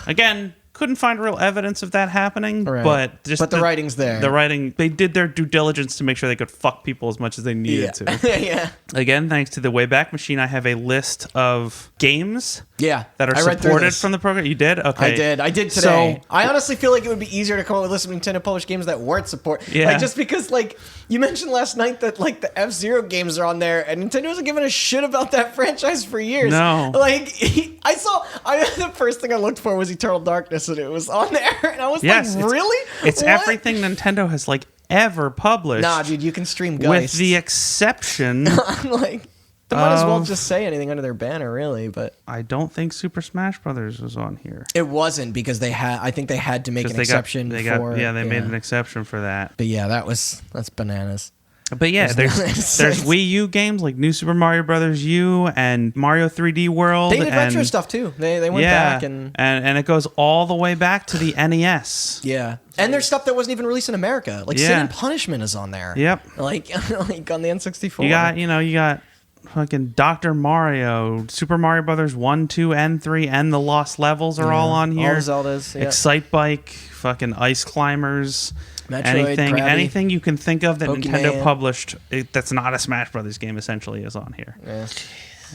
Again, couldn't find real evidence of that happening, Right. but the writing's there. The writing, they did their due diligence to make sure they could fuck people as much as they needed to. Yeah. Again, thanks to the Wayback Machine, I have a list of games Yeah. that are I read through supported this. from the program. You did? Okay. I did today. So, I honestly feel like it would be easier to come up with a list of Nintendo published games that weren't supported. Yeah. Like, just because, like, you mentioned last night that, like, the F-Zero games are on there, and Nintendo hasn't given a shit about that franchise for years. No. Like, the first thing I looked for was Eternal Darkness, and it was on there, and I was yes, like, really? It's What? everything Nintendo has, like, ever published. Nah, dude, you can stream With Geist. the exception, I'm like, they might as well of- just say anything under their banner, really, but... I don't think Super Smash Brothers was on here. It wasn't, because I think they had to make an exception they for... made an exception for that. But yeah, that's bananas. But yeah, there's Wii U games like New Super Mario Brothers U and Mario 3D World. They did and, retro stuff too. They went back and it goes all the way back to the NES. yeah. And there's stuff that wasn't even released in America. Like Sin and Punishment is on there. Yep. Like on the N64. You got fucking Dr. Mario, Super Mario Brothers 1, 2, and 3, and the Lost Levels are all on here. All Zeldas. Yeah. Excite Bike, fucking Ice Climbers. Metroid, Krabby, anything you can think of that Pokemon. Nintendo published that's not a Smash Brothers game essentially is on here. Yeah.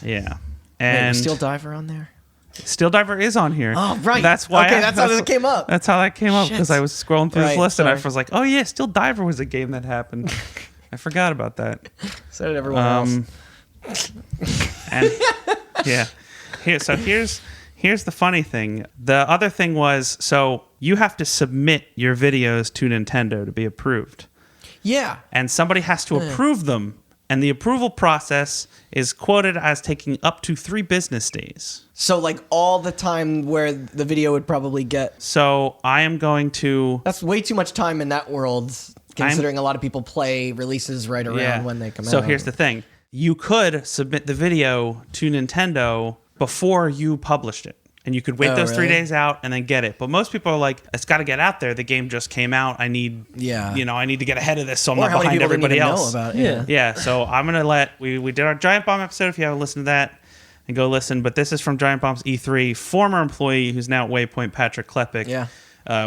Yeah. Wait, And was Steel Diver on there? Steel Diver is on here. Oh, right. That's why. Okay, that's how this came up. That's how that came up, because Shit. I was scrolling through this Right, list and I sorry. was like, "Oh yeah, Steel Diver was a game that happened." I forgot about that. So did everyone else. And yeah, here's the funny thing. The other thing was, so you have to submit your videos to Nintendo to be approved, Yeah. and somebody has to approve them. And the approval process is quoted as taking up to 3 business days. So like all the time where the video would probably get. So I am going to. That's way too much time in that world, considering a lot of people play releases right around when they come out. So here's the thing. You could submit the video to Nintendo before you published it. And you could wait those 3 days out and then get it. But most people are like, it's got to get out there. The game just came out. I need to get ahead of this so I'm not behind everybody else. Know about it. Yeah, so I'm going to we did our Giant Bomb episode. If you haven't listened to that, and go listen. But this is from Giant Bomb's E3. Former employee who's now at Waypoint, Patrick Klepek. Yeah.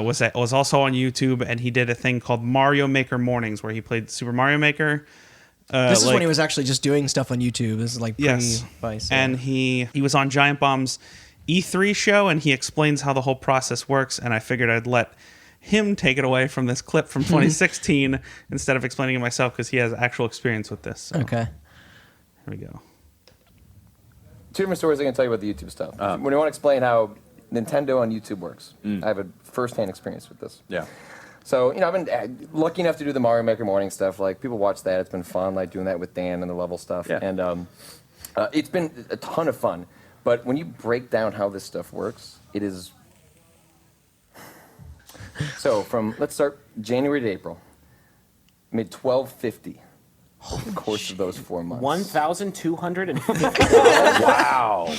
Was also on YouTube, and he did a thing called Mario Maker Mornings where he played Super Mario Maker. This is when he was actually just doing stuff on YouTube. This is like pre-Vice. Yeah. And he was on Giant Bomb's E3 show, and he explains how the whole process works, and I figured I'd let him take it away from this clip from 2016 instead of explaining it myself, because he has actual experience with this. So. Okay. Here we go. 2 different stories I can tell you about the YouTube stuff. When you want to explain how Nintendo on YouTube works, I have a first-hand experience with this. Yeah. So, I've been lucky enough to do the Mario Maker morning stuff. Like, people watch that. It's been fun, like doing that with Dan and the level stuff. Yeah. And it's been a ton of fun. But when you break down how this stuff works, it is... So, let's start January to April. Made $1,250 over the course of those 4 months. 1,250. Wow.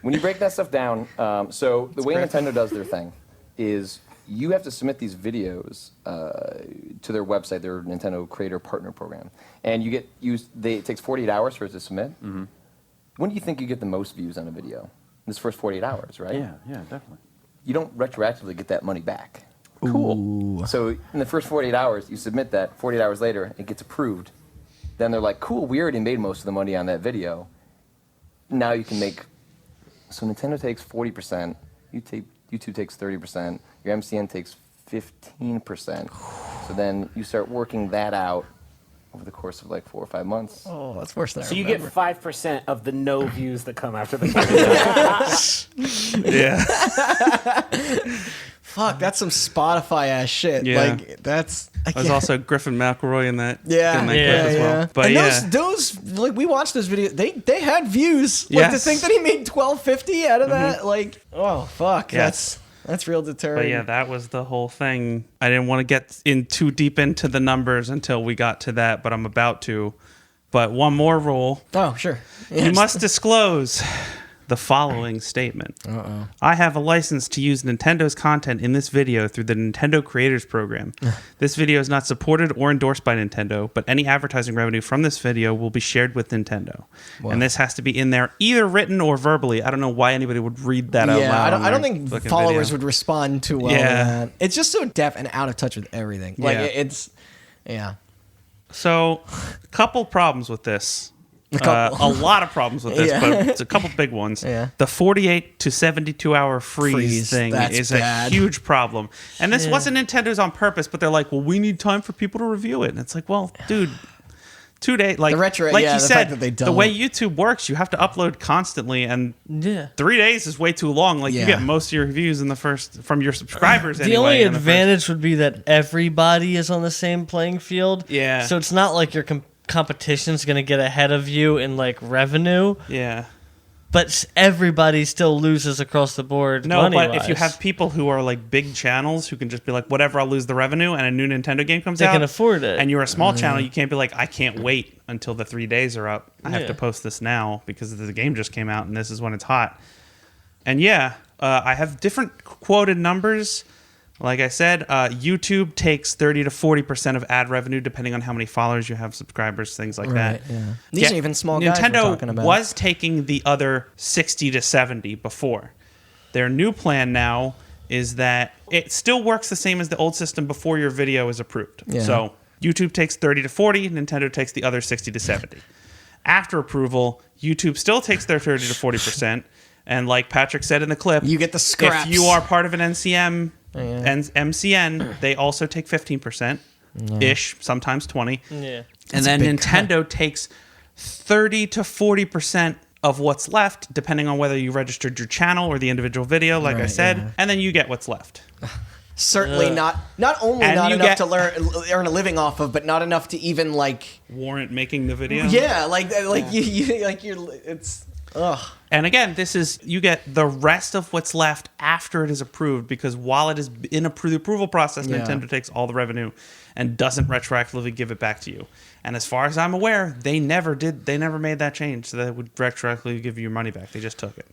When you break that stuff down, so the way Nintendo does their thing is you have to submit these videos to their website, their Nintendo Creator Partner Program, and it takes 48 hours for it to submit. Mm-hmm. When do you think you get the most views on a video? In this first 48 hours, right? Yeah, definitely. You don't retroactively get that money back. Cool. So in the first 48 hours, you submit that. 48 hours later, it gets approved. Then they're like, cool, we already made most of the money on that video. Now you can make... So Nintendo takes 40%, YouTube takes 30%, your MCN takes 15%. So then you start working that out over the course of like 4 or 5 months. Oh, that's worse than I So you get remember. 5% of the no views that come after the Yeah. Fuck, that's some Spotify ass shit. Yeah. Like that's. There's also Griffin McElroy in that. Yeah, in that yeah, clip as well. yeah. But and yeah, those like we watched those videos. They had views. Like to Yes. think that he made $12.50 out of that. Like, oh fuck, Yes. that's real deterrent. but yeah, that was the whole thing. I didn't want to get in too deep into the numbers until we got to that, but I'm about to. But one more rule: Oh sure. you Yes. must disclose the following statement. I have a license to use Nintendo's content in this video through the Nintendo Creators Program. This video is not supported or endorsed by Nintendo, but any advertising revenue from this video will be shared with Nintendo. Wow. And this has to be in there either written or verbally. I don't know why anybody would read that out Yeah, loud. I don't think fucking followers video. would respond too well Yeah. to that. It's just so deaf and out of touch with everything. Like Yeah. it's, yeah. So, a couple problems with this. couple. A lot of problems with this, Yeah. but it's a couple big ones. Yeah. The 48 to 72 hour freeze thing that's is bad. a huge problem. And this wasn't Nintendo's on purpose, but they're like, well, we need time for people to review it. And it's like, well, dude, 2 days. Like, The retro- like yeah, you the said, fact that they the don't. way YouTube works, you have to upload constantly. And Yeah. 3 days is way too long. Like, Yeah. you get most of your reviews in the first, from your subscribers The anyway. only in the first- advantage would be that everybody is on the same playing field. Yeah. So it's not like your competition's going to get ahead of you in like revenue, Yeah. but everybody still loses across the board. No, but money-wise. if you have people who are like big channels who can just be like, whatever, I'll lose the revenue, and a new Nintendo game comes They out, can afford it. and you're a small channel, you can't be like, I can't wait until the 3 days are up. I have Yeah. to post this now because the game just came out, and this is when it's hot. And yeah, I have different quoted numbers. Like I said, YouTube takes 30 to 40% of ad revenue, depending on how many followers you have, subscribers, things like that. Yeah. These are even small guys we're Nintendo talking about. was taking the other 60 to 70 before. Their new plan now is that it still works the same as the old system before your video is approved. Yeah. So YouTube takes 30 to 40, Nintendo takes the other 60 to 70. After approval, YouTube still takes their 30 to 40%. And like Patrick said in the clip, You get the scraps. if you are part of an NCM Yeah. and MCN, they also take 15% ish, sometimes 20. Yeah. And a then big Nintendo takes 30 to 40% of what's left, depending on whether you registered your channel or the individual video, like I Right, said, yeah. and then you get what's left. Certainly not only And not you enough get- to earn a living off of, but not enough to even like Warrant making the video. yeah, like you like you're it's ugh. And again, this is, you get the rest of what's left after it is approved, because while it is in the approval process, Yeah. Nintendo takes all the revenue and doesn't retroactively give it back to you. And as far as I'm aware, they never made that change, so that it would retroactively give you your money back. They just took it.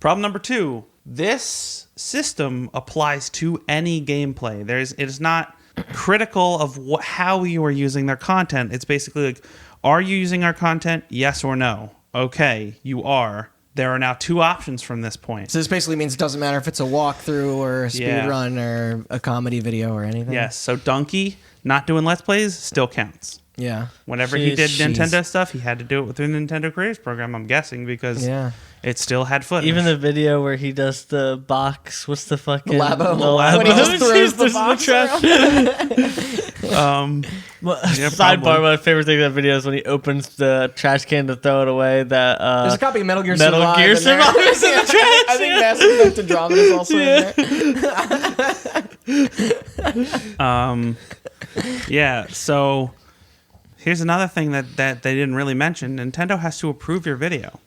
Problem number 2, this system applies to any gameplay. It is not critical of how you are using their content. It's basically like, are you using our content? Yes or no. Okay, you are. There are now 2 options from this point. So this basically means it doesn't matter if it's a walkthrough or a speed Yeah. run or a comedy video or anything. Yes, so Donkey not doing Let's Plays still counts. Yeah. Whenever he did Jeez. Nintendo stuff, he had to do it within the Nintendo Creators Program, I'm guessing, because Yeah. it still had footage. Even the video where he does the box, what's the fucking Labo. The Labo. When he just throws the Just box trash. Well, sidebar, probably. my favorite thing in that video is when he opens the trash can to throw it away. That There's a copy of Metal Gear Metal Survive. Gear in there. Survive is in the trash. I think Mass Effect Andromeda is also in there. Yeah, so here's another thing that they didn't really mention. Nintendo has to approve your video.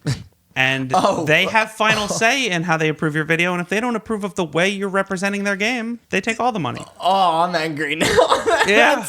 And Oh. they have final say in how they approve your video. And if they don't approve of the way you're representing their game, they take all the money. Oh, I'm angry now. Yeah.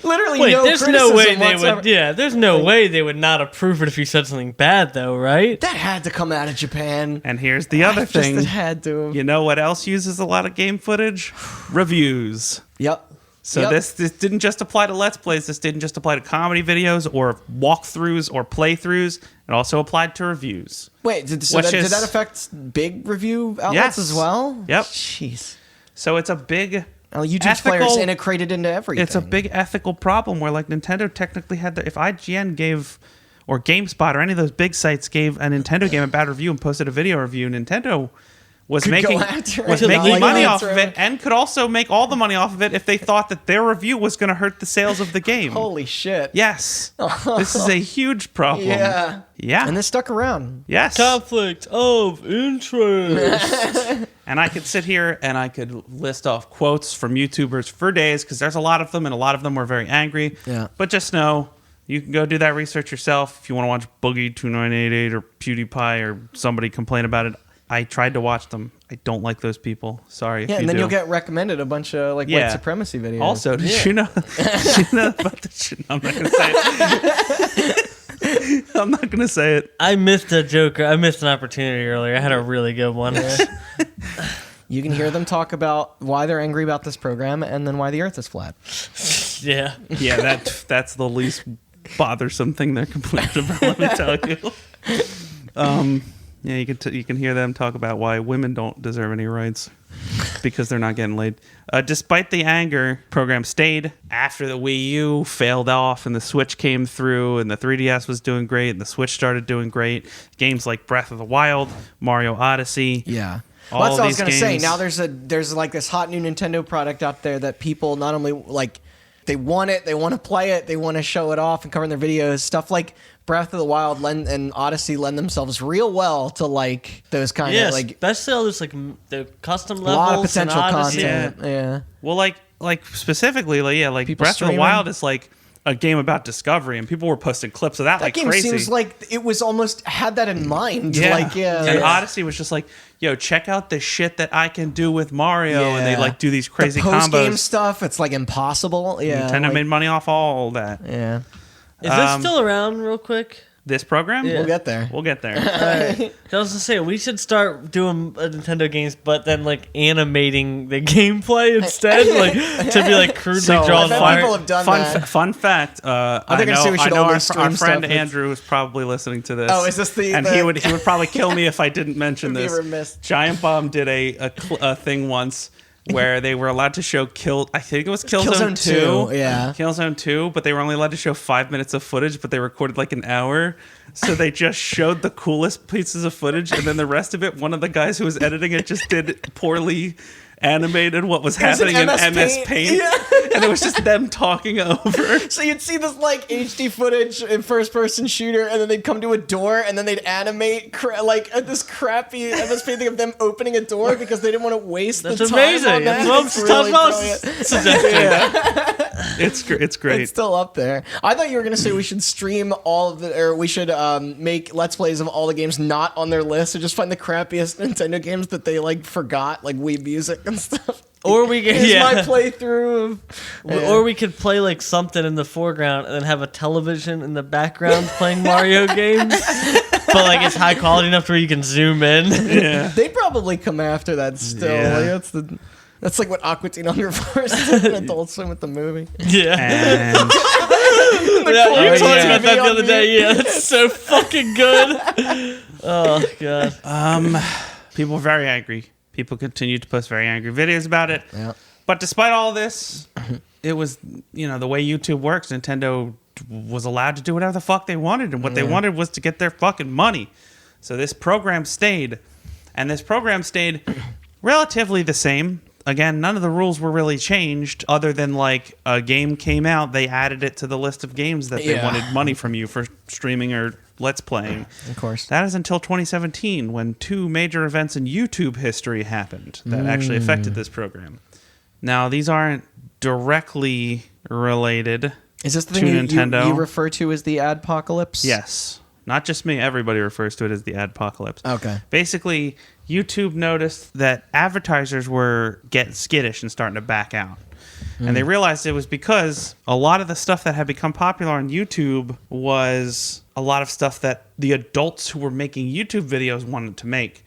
Literally Wait, no there's criticism no way they whatsoever. would. Yeah, there's no way they would not approve it if you said something bad, though, right? That had to come out of Japan. And here's the other thing. It had to. You know what else uses a lot of game footage? Reviews. Yep. So this didn't just apply to Let's Plays. This didn't just apply to comedy videos or walkthroughs or playthroughs. It also applied to reviews. Wait, did that affect big review outlets as well? Yep. Jeez. So it's a big YouTube's players integrated into everything. It's a big ethical problem where like Nintendo technically had if IGN gave or GameSpot or any of those big sites gave a Nintendo game a bad review and posted a video review, Nintendo was making money off of it and could also make all the money off of it if they thought that their review was going to hurt the sales of the game. Holy shit. Yes. This is a huge problem. Yeah. Yeah. And this stuck around. Yes. Conflict of interest. And I could sit here and I could list off quotes from YouTubers for days because there's a lot of them and a lot of them were very angry. Yeah. But just know you can go do that research yourself if you want to watch Boogie2988 or PewDiePie or somebody complain about it. I tried to watch them. I don't like those people. Sorry. Yeah, and then you'll get recommended a bunch of white supremacy videos. Also, did you know about the shit? I'm not gonna say it. I'm not gonna say it. I missed a joke. I missed an opportunity earlier. I had a really good one. You can hear them talk about why they're angry about this program and then why the Earth is flat. Yeah. Yeah, that's the least bothersome thing they're complaining about. Let me tell you. Yeah, you can hear them talk about why women don't deserve any rights because they're not getting laid. Despite the anger, program stayed after the Wii U failed off and the Switch came through and the 3DS was doing great and the Switch started doing great. Games like Breath of the Wild, Mario Odyssey. Yeah. Well, that's what I was going to say. Now there's like this hot new Nintendo product out there that people not only like they want it, they want to play it, they want to show it off and cover in their videos. Stuff like Breath of the Wild and Odyssey lend themselves real well to like those kind of like especially all this like the custom levels, a lot of potential Odyssey. content. Yeah. Well, like specifically, like people Breath streaming. of the Wild is like a game about discovery, and people were posting clips of that like game crazy. Seems like it was almost had that in mind. Yeah. Like, And Odyssey was just like, yo, check out the shit that I can do with Mario, and they like do these crazy post-game combos. Stuff, it's like impossible. Yeah. Nintendo made money off all that. Yeah. Is this still around real quick? This program? We'll get there. We'll get there. All right. I was gonna say we should start doing Nintendo games, but then like animating the gameplay instead, like to be like crudely drawn. People have done that. Fun fact. I know our friend Andrew is probably listening to this. Oh, is this the? And he would probably kill me if I didn't mention Be this. remiss. Giant Bomb did a thing once where they were allowed to show Killzone 2. Yeah. Killzone 2, but they were only allowed to show 5 minutes of footage, but they recorded like an hour. So they just showed the coolest pieces of footage, and then the rest of it, one of the guys who was editing it just did poorly animated what was happening in MS Paint. Yeah. And it was just them talking over. So you'd see this like HD footage in first person shooter, and then they'd come to a door, and then they'd animate this crappy MS Paint thing of them opening a door because they didn't want to waste the time amazing. on that. That's It's really brilliant. It's great. It's still up there. I thought you were gonna say we should stream all of or we should make Let's Plays of all the games not on their list, or just find the crappiest Nintendo games that they like forgot, like Wii Music and stuff. Or we could, Here's my playthrough of, or we could play like something in the foreground and then have a television in the background playing Mario games, but like it's high quality enough to where you can zoom in. Yeah. They'd probably come after that still. Yeah. Like, that's like what Aqua Teen Hunger Force did in Adult Swim with the movie. Yeah. And You told me about that the on other day. Yeah, that's so fucking good. Oh god. people were very angry. People continued to post very angry videos about it. Yeah. But despite all this, it was, the way YouTube works, Nintendo was allowed to do whatever the fuck they wanted, and what they wanted was to get their fucking money. So this program stayed, and this program stayed relatively the same. Again, none of the rules were really changed other than like a game came out, they added it to the list of games that they wanted money from you for streaming or Let's Playing. Of course. That is until 2017 when two major events in YouTube history happened that actually affected this program. Now, these aren't directly related. Is this the to thing Nintendo. you refer to as the adpocalypse? Yes. Not just me. Everybody refers to it as the adpocalypse. Okay. Basically, YouTube noticed that advertisers were getting skittish and starting to back out. And they realized it was because a lot of the stuff that had become popular on YouTube was a lot of stuff that the adults who were making YouTube videos wanted to make.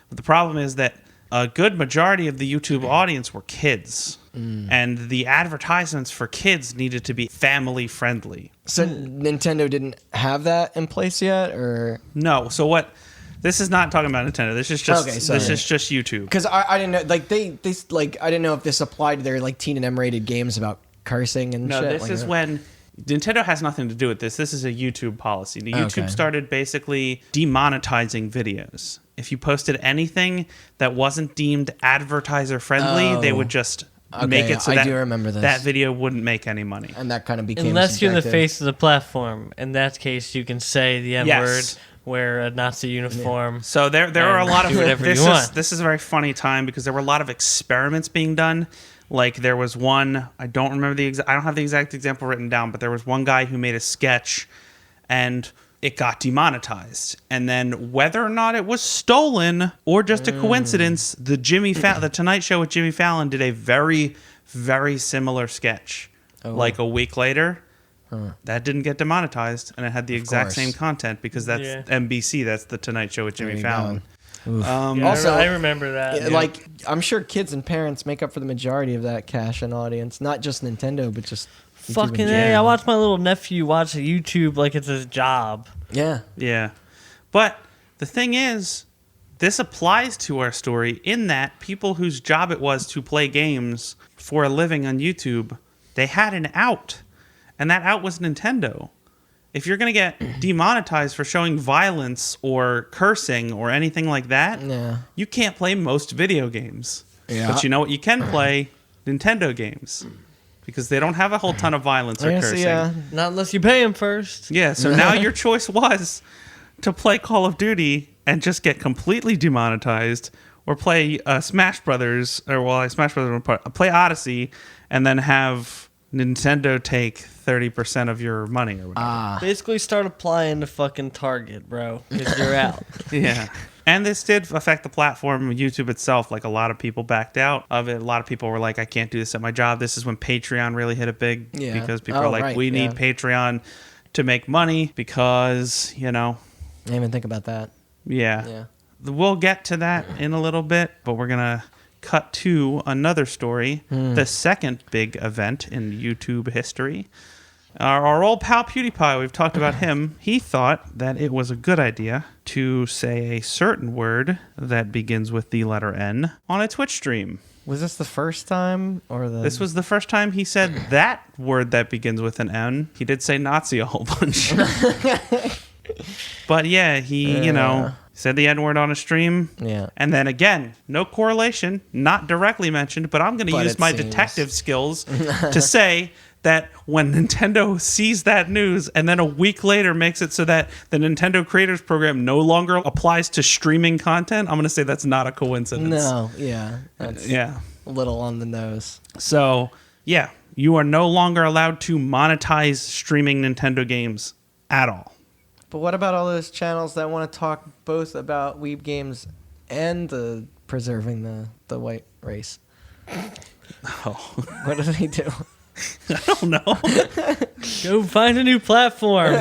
But the problem is that a good majority of the YouTube audience were kids. And the advertisements for kids needed to be family friendly. So Nintendo didn't have that in place yet, or no? So what? This is not talking about Nintendo. This is just this is just YouTube. Because I didn't know, like they like I didn't know if this applied to their like teen and M-rated games about cursing and no, shit. this like is that. when Nintendo has nothing to do with this. This is a YouTube policy. The YouTube started basically demonetizing videos. If you posted anything that wasn't deemed advertiser friendly, they would just make it so I that do remember this. that video wouldn't make any money. And that kind of became Unless you're in the subjective. face of the platform. In that case, you can say the N word, wear a Nazi uniform. So there are a lot of do whatever this you want. This is a very funny time because there were a lot of experiments being done. Like there was one, I don't remember I don't have the exact example written down, but there was one guy who made a sketch and it got demonetized. And then whether or not it was stolen or just a coincidence, the Tonight Show with Jimmy Fallon did a very, very similar sketch. Like a week later, that didn't get demonetized, and it had the exact same content because that's NBC. That's the Tonight Show with Jimmy Fallon. Also, I remember that. Like, I'm sure kids and parents make up for the majority of that cash-in audience. Not just Nintendo, but just YouTube Fucking in A, general. I watch my little nephew watch YouTube like it's his job. Yeah. Yeah. But the thing is, this applies to our story in that people whose job it was to play games for a living on YouTube, they had an out. And that out was Nintendo. If you're going to get demonetized for showing violence or cursing or anything like that, you can't play most video games. Yeah. But you know what you can play? Nintendo games. Because they don't have a whole ton of violence or cursing. Not unless you pay him first. Yeah, so now your choice was to play Call of Duty and just get completely demonetized, or play Smash Brothers, play Odyssey, and then have Nintendo take 30% of your money or whatever. Basically start applying to fucking Target, bro, because you're out. Yeah. And this did affect the platform, YouTube itself. Like, a lot of people backed out of it. A lot of people were like, I can't do this at my job. This is when Patreon really hit it big. Yeah. Because people are like, we need Patreon to make money because, I didn't even think about that. Yeah. We'll get to that in a little bit, but we're going to cut to another story. The second big event in YouTube history. Our old pal PewDiePie, we've talked about him. He thought that it was a good idea to say a certain word that begins with the letter N on a Twitch stream. Was this the first time? This was the first time he said that word that begins with an N. He did say Nazi a whole bunch. But yeah, he, said the N-word on a stream. Yeah. And then again, no correlation, not directly mentioned, but I'm going to use my detective skills to say that when Nintendo sees that news and then a week later makes it so that the Nintendo Creators Program no longer applies to streaming content, I'm going to say that's not a coincidence. No, that's a little on the nose. So, yeah, you are no longer allowed to monetize streaming Nintendo games at all. But what about all those channels that want to talk both about weeb games and preserving the white race? Oh. What do they do? I don't know. Go find a new platform.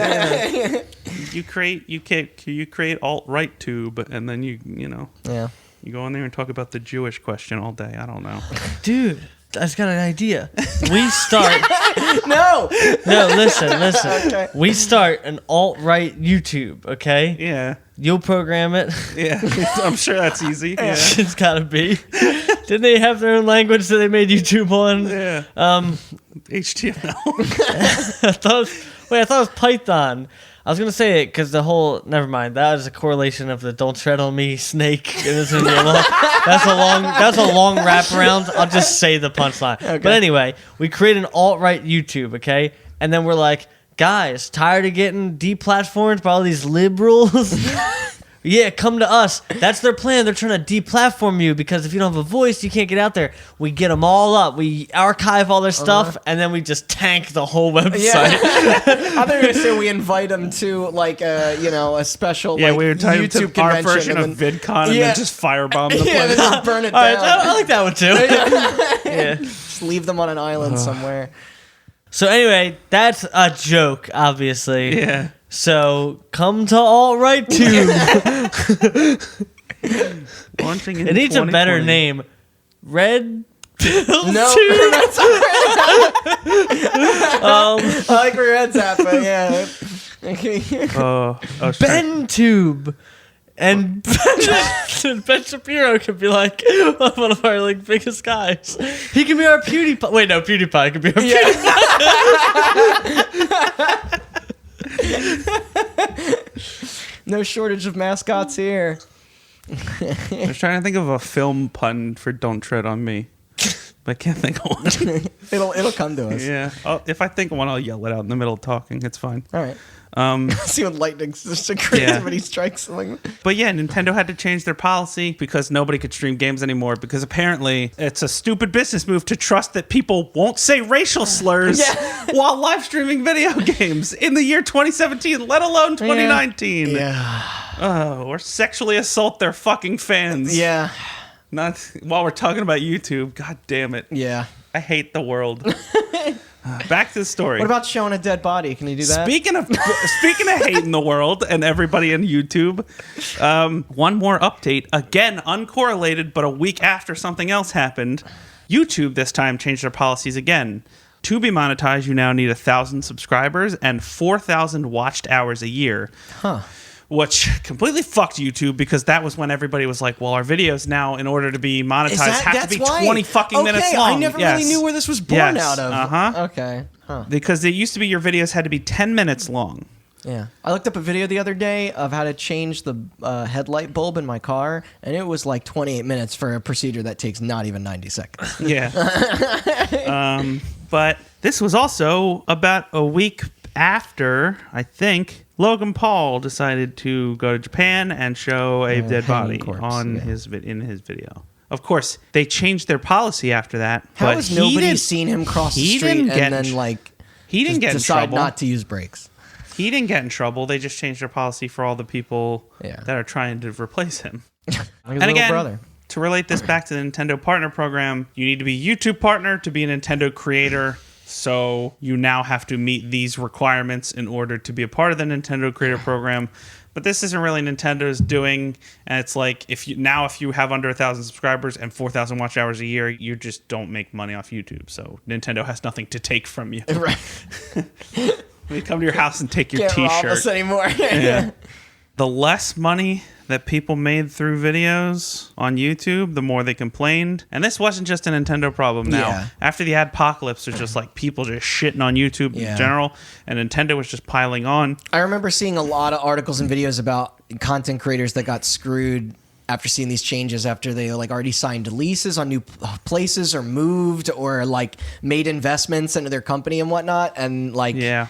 You create alt-right tube, and then you go in there and talk about the Jewish question all day. I don't know. Dude, I just got an idea. We start... No, listen. Okay. We start an alt-right YouTube, okay? Yeah. You'll program it. Yeah. I'm sure that's easy. Yeah. It's gotta be. Didn't they have their own language that they made YouTube on? Yeah. HTML. I thought it was Python. I was gonna say it because never mind. That was a correlation of the "Don't Tread on Me" snake. That's a long wraparound. I'll just say the punchline. Okay. But anyway, we create an alt-right YouTube, okay, and then we're like, guys, tired of getting deplatformed by all these liberals? Yeah, come to us. That's their plan. They're trying to deplatform you because if you don't have a voice, you can't get out there. We get them all up. We archive all their stuff, and then we just tank the whole website. Yeah. I thought you were going to say we invite them to, like, a special we would tie them YouTube to our convention. version of VidCon and then just firebomb the yeah, place. then just burn it All right, down. I like that one too. Yeah. Just leave them on an island somewhere. So anyway, that's a joke, obviously. Yeah. So come to alt-right tube. Launching in It needs a better 2020. name. Red Pill No, Tube. that's all right. I like where your head's at, but yeah. Ben Tube. And Ben Shapiro could be like one of our like biggest guys. He can be our PewDiePie. Wait, no, PewDiePie could be our PewDiePie. No shortage of mascots here. I was trying to think of a film pun for "Don't Tread on Me," but I can't think of one. It'll come to us. Yeah. If I think of one, I'll yell it out in the middle of talking. It's fine. All right. See when lightning's just a crazy Yeah. when he strikes. But yeah, Nintendo had to change their policy because nobody could stream games anymore because apparently it's a stupid business move to trust that people won't say racial slurs while live streaming video games in the year 2017, let alone 2019. Yeah. Or sexually assault their fucking fans. Yeah. Not while we're talking about YouTube. God damn it. Yeah. I hate the world. Back to the story. What about showing a dead body? Can you do that? Speaking of hating the world and everybody in YouTube, one more update. Again, uncorrelated, but a week after something else happened. YouTube this time changed their policies again. To be monetized, you now need 1,000 subscribers and 4,000 watched hours a year. Huh. Which completely fucked YouTube because that was when everybody was like, well, our videos now, in order to be monetized, have to be 20 fucking minutes long. I never really knew where this was born out of. Uh-huh. Okay. Huh. Because it used to be your videos had to be 10 minutes long. Yeah. I looked up a video the other day of how to change the headlight bulb in my car, and it was like 28 minutes for a procedure that takes not even 90 seconds. Yeah. But this was also about a week after, I think, Logan Paul decided to go to Japan and show a dead body corpse, in his video. Of course, they changed their policy after that. How but has he nobody didn't- seen him cross the he street didn't and get then in- like He didn't get in decide trouble. not to use brakes? He didn't get in trouble. They just changed their policy for all the people that are trying to replace him. Like And again, brother. to relate this back to the Nintendo Partner Program, you need to be a YouTube partner to be a Nintendo creator. So you now have to meet these requirements in order to be a part of the Nintendo Creator Program. But this isn't really Nintendo's doing. And it's like if you have under 1,000 subscribers and 4,000 watch hours a year, you just don't make money off YouTube. So Nintendo has nothing to take from you. Right. They come to your house and take your Can't rob us T-shirt. anymore. Yeah. The less money that people made through videos on YouTube, the more they complained. And this wasn't just a Nintendo problem now. Yeah. After the adpocalypse, there's just like people just shitting on YouTube in general, and Nintendo was just piling on. I remember seeing a lot of articles and videos about content creators that got screwed after seeing these changes, after they like already signed leases on new places or moved or like made investments into their company and whatnot. And like, Yeah.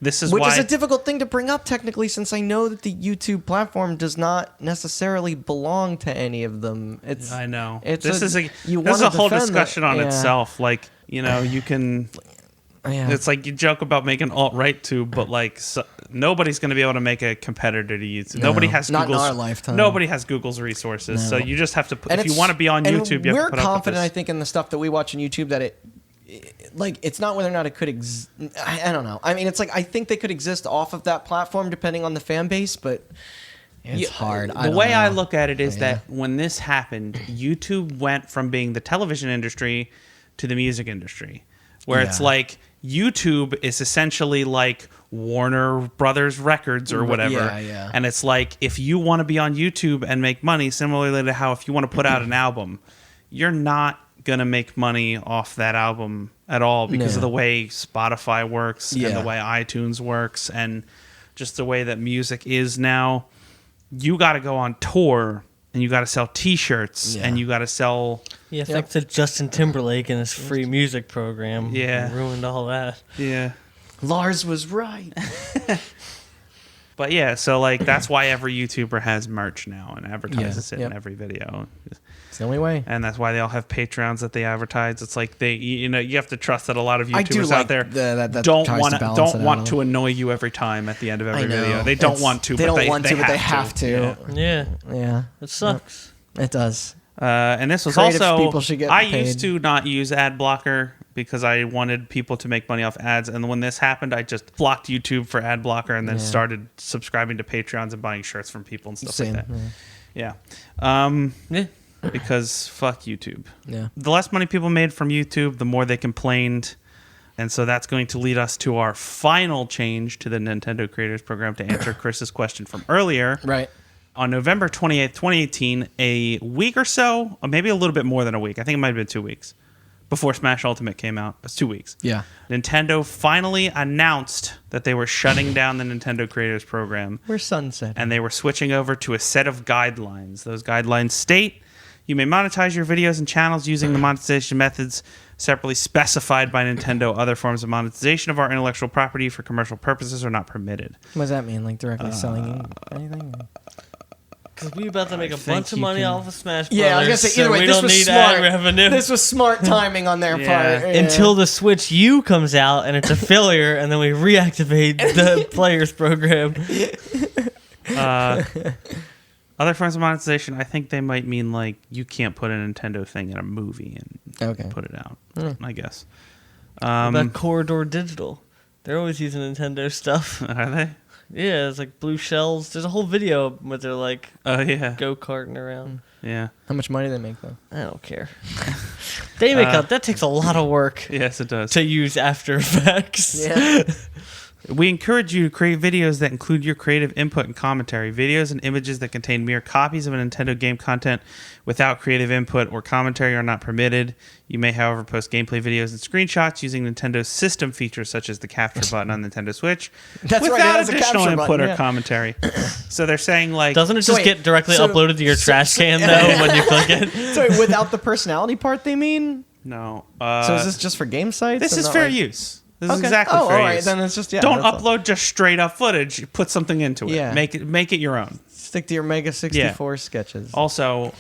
This is which why is a difficult thing to bring up technically, since I know that the YouTube platform does not necessarily belong to any of them. I know. This This is a whole discussion on itself. Like, you know, you can. Yeah. It's like you joke about making alt-right tube, but like nobody's going to be able to make a competitor to YouTube. No, Nobody has not in Google's our lifetime. Nobody has Google's resources, No. so you just have to. And If you want to be on YouTube, you have to put up with we're confident, I this. think, in the stuff that we watch on YouTube that like it's not whether or not it could I don't know. I mean, it's like I think they could exist off of that platform depending on the fan base, but it's hard. The way I look at it is that when this happened, YouTube went from being the television industry to the music industry, where it's like YouTube is essentially like Warner Brothers Records or whatever. Yeah. And it's like if you want to be on YouTube and make money, similarly to how if you want to put out an album, you're not going to make money off that album at all because of the way Spotify works and the way iTunes works and just the way that music is now. You got to go on tour and you got to sell T-shirts and you got to sell. Yeah, thanks to Justin Timberlake and his free music program. Yeah. Ruined all that. Yeah. Lars was right. But yeah, so like that's why every YouTuber has merch now and advertises it in Yep. every video. It's the only way. And that's why they all have Patreons that they advertise. It's like you have to trust that a lot of I do YouTubers like out there that don't tries want to balance it want out. to annoy you every time at the end of every I know. video. They don't It's- want to, they but don't want to, but they have to. Yeah. Yeah, Yeah, it sucks. it does. And this was Creative also, people should get I paid. used to not use ad blocker because I wanted people to make money off ads. And when this happened, I just blocked YouTube for ad blocker and then started subscribing to Patreons and buying shirts from people and stuff like that. Yeah. Because fuck YouTube. Yeah. The less money people made from YouTube, the more they complained. And so that's going to lead us to our final change to the Nintendo Creators Program to answer Chris's question from earlier. Right. On November 28th, 2018, a week or so, or maybe a little bit more than a week, I think it might have been 2 weeks, before Smash Ultimate came out. It's 2 weeks. Yeah. Nintendo finally announced that they were shutting down the Nintendo Creators Program. We're sunset. And they were switching over to a set of guidelines. Those guidelines state you may monetize your videos and channels using the monetization methods separately specified by Nintendo. Other forms of monetization of our intellectual property for commercial purposes are not permitted. What does that mean? Like directly selling anything? Because we about to make a bunch of money off of Smash Brothers. Yeah, I was gonna say either way, we this don't was need smart. ad revenue. This was smart timing on their part. Yeah. Until the Switch U comes out and it's a failure, and then we reactivate the Players Program. Other forms of monetization, I think they might mean like you can't put a Nintendo thing in a movie and put it out. I guess. What about Corridor Digital? They're always using Nintendo stuff. Are they? Yeah, it's like blue shells. There's a whole video where they're like go-karting around. Yeah. How much money do they make though? I don't care. They make that takes a lot of work. Yes, it does. To use After Effects. Yeah. We encourage you to create videos that include your creative input and commentary. Videos and images that contain mere copies of a Nintendo game content without creative input or commentary are not permitted. You may, however, post gameplay videos and screenshots using Nintendo's system features such as the capture button on Nintendo Switch without additional input or commentary. So they're saying like... Doesn't it just get directly uploaded to your trash can though when you click it? So without the personality part they mean? No. So is this just for game sites? This is fair use. This is exactly fair all right. use. Then it's just don't upload just straight up footage. Put something into it. Yeah. Make it your own. Stick to your Mega 64 sketches. Also,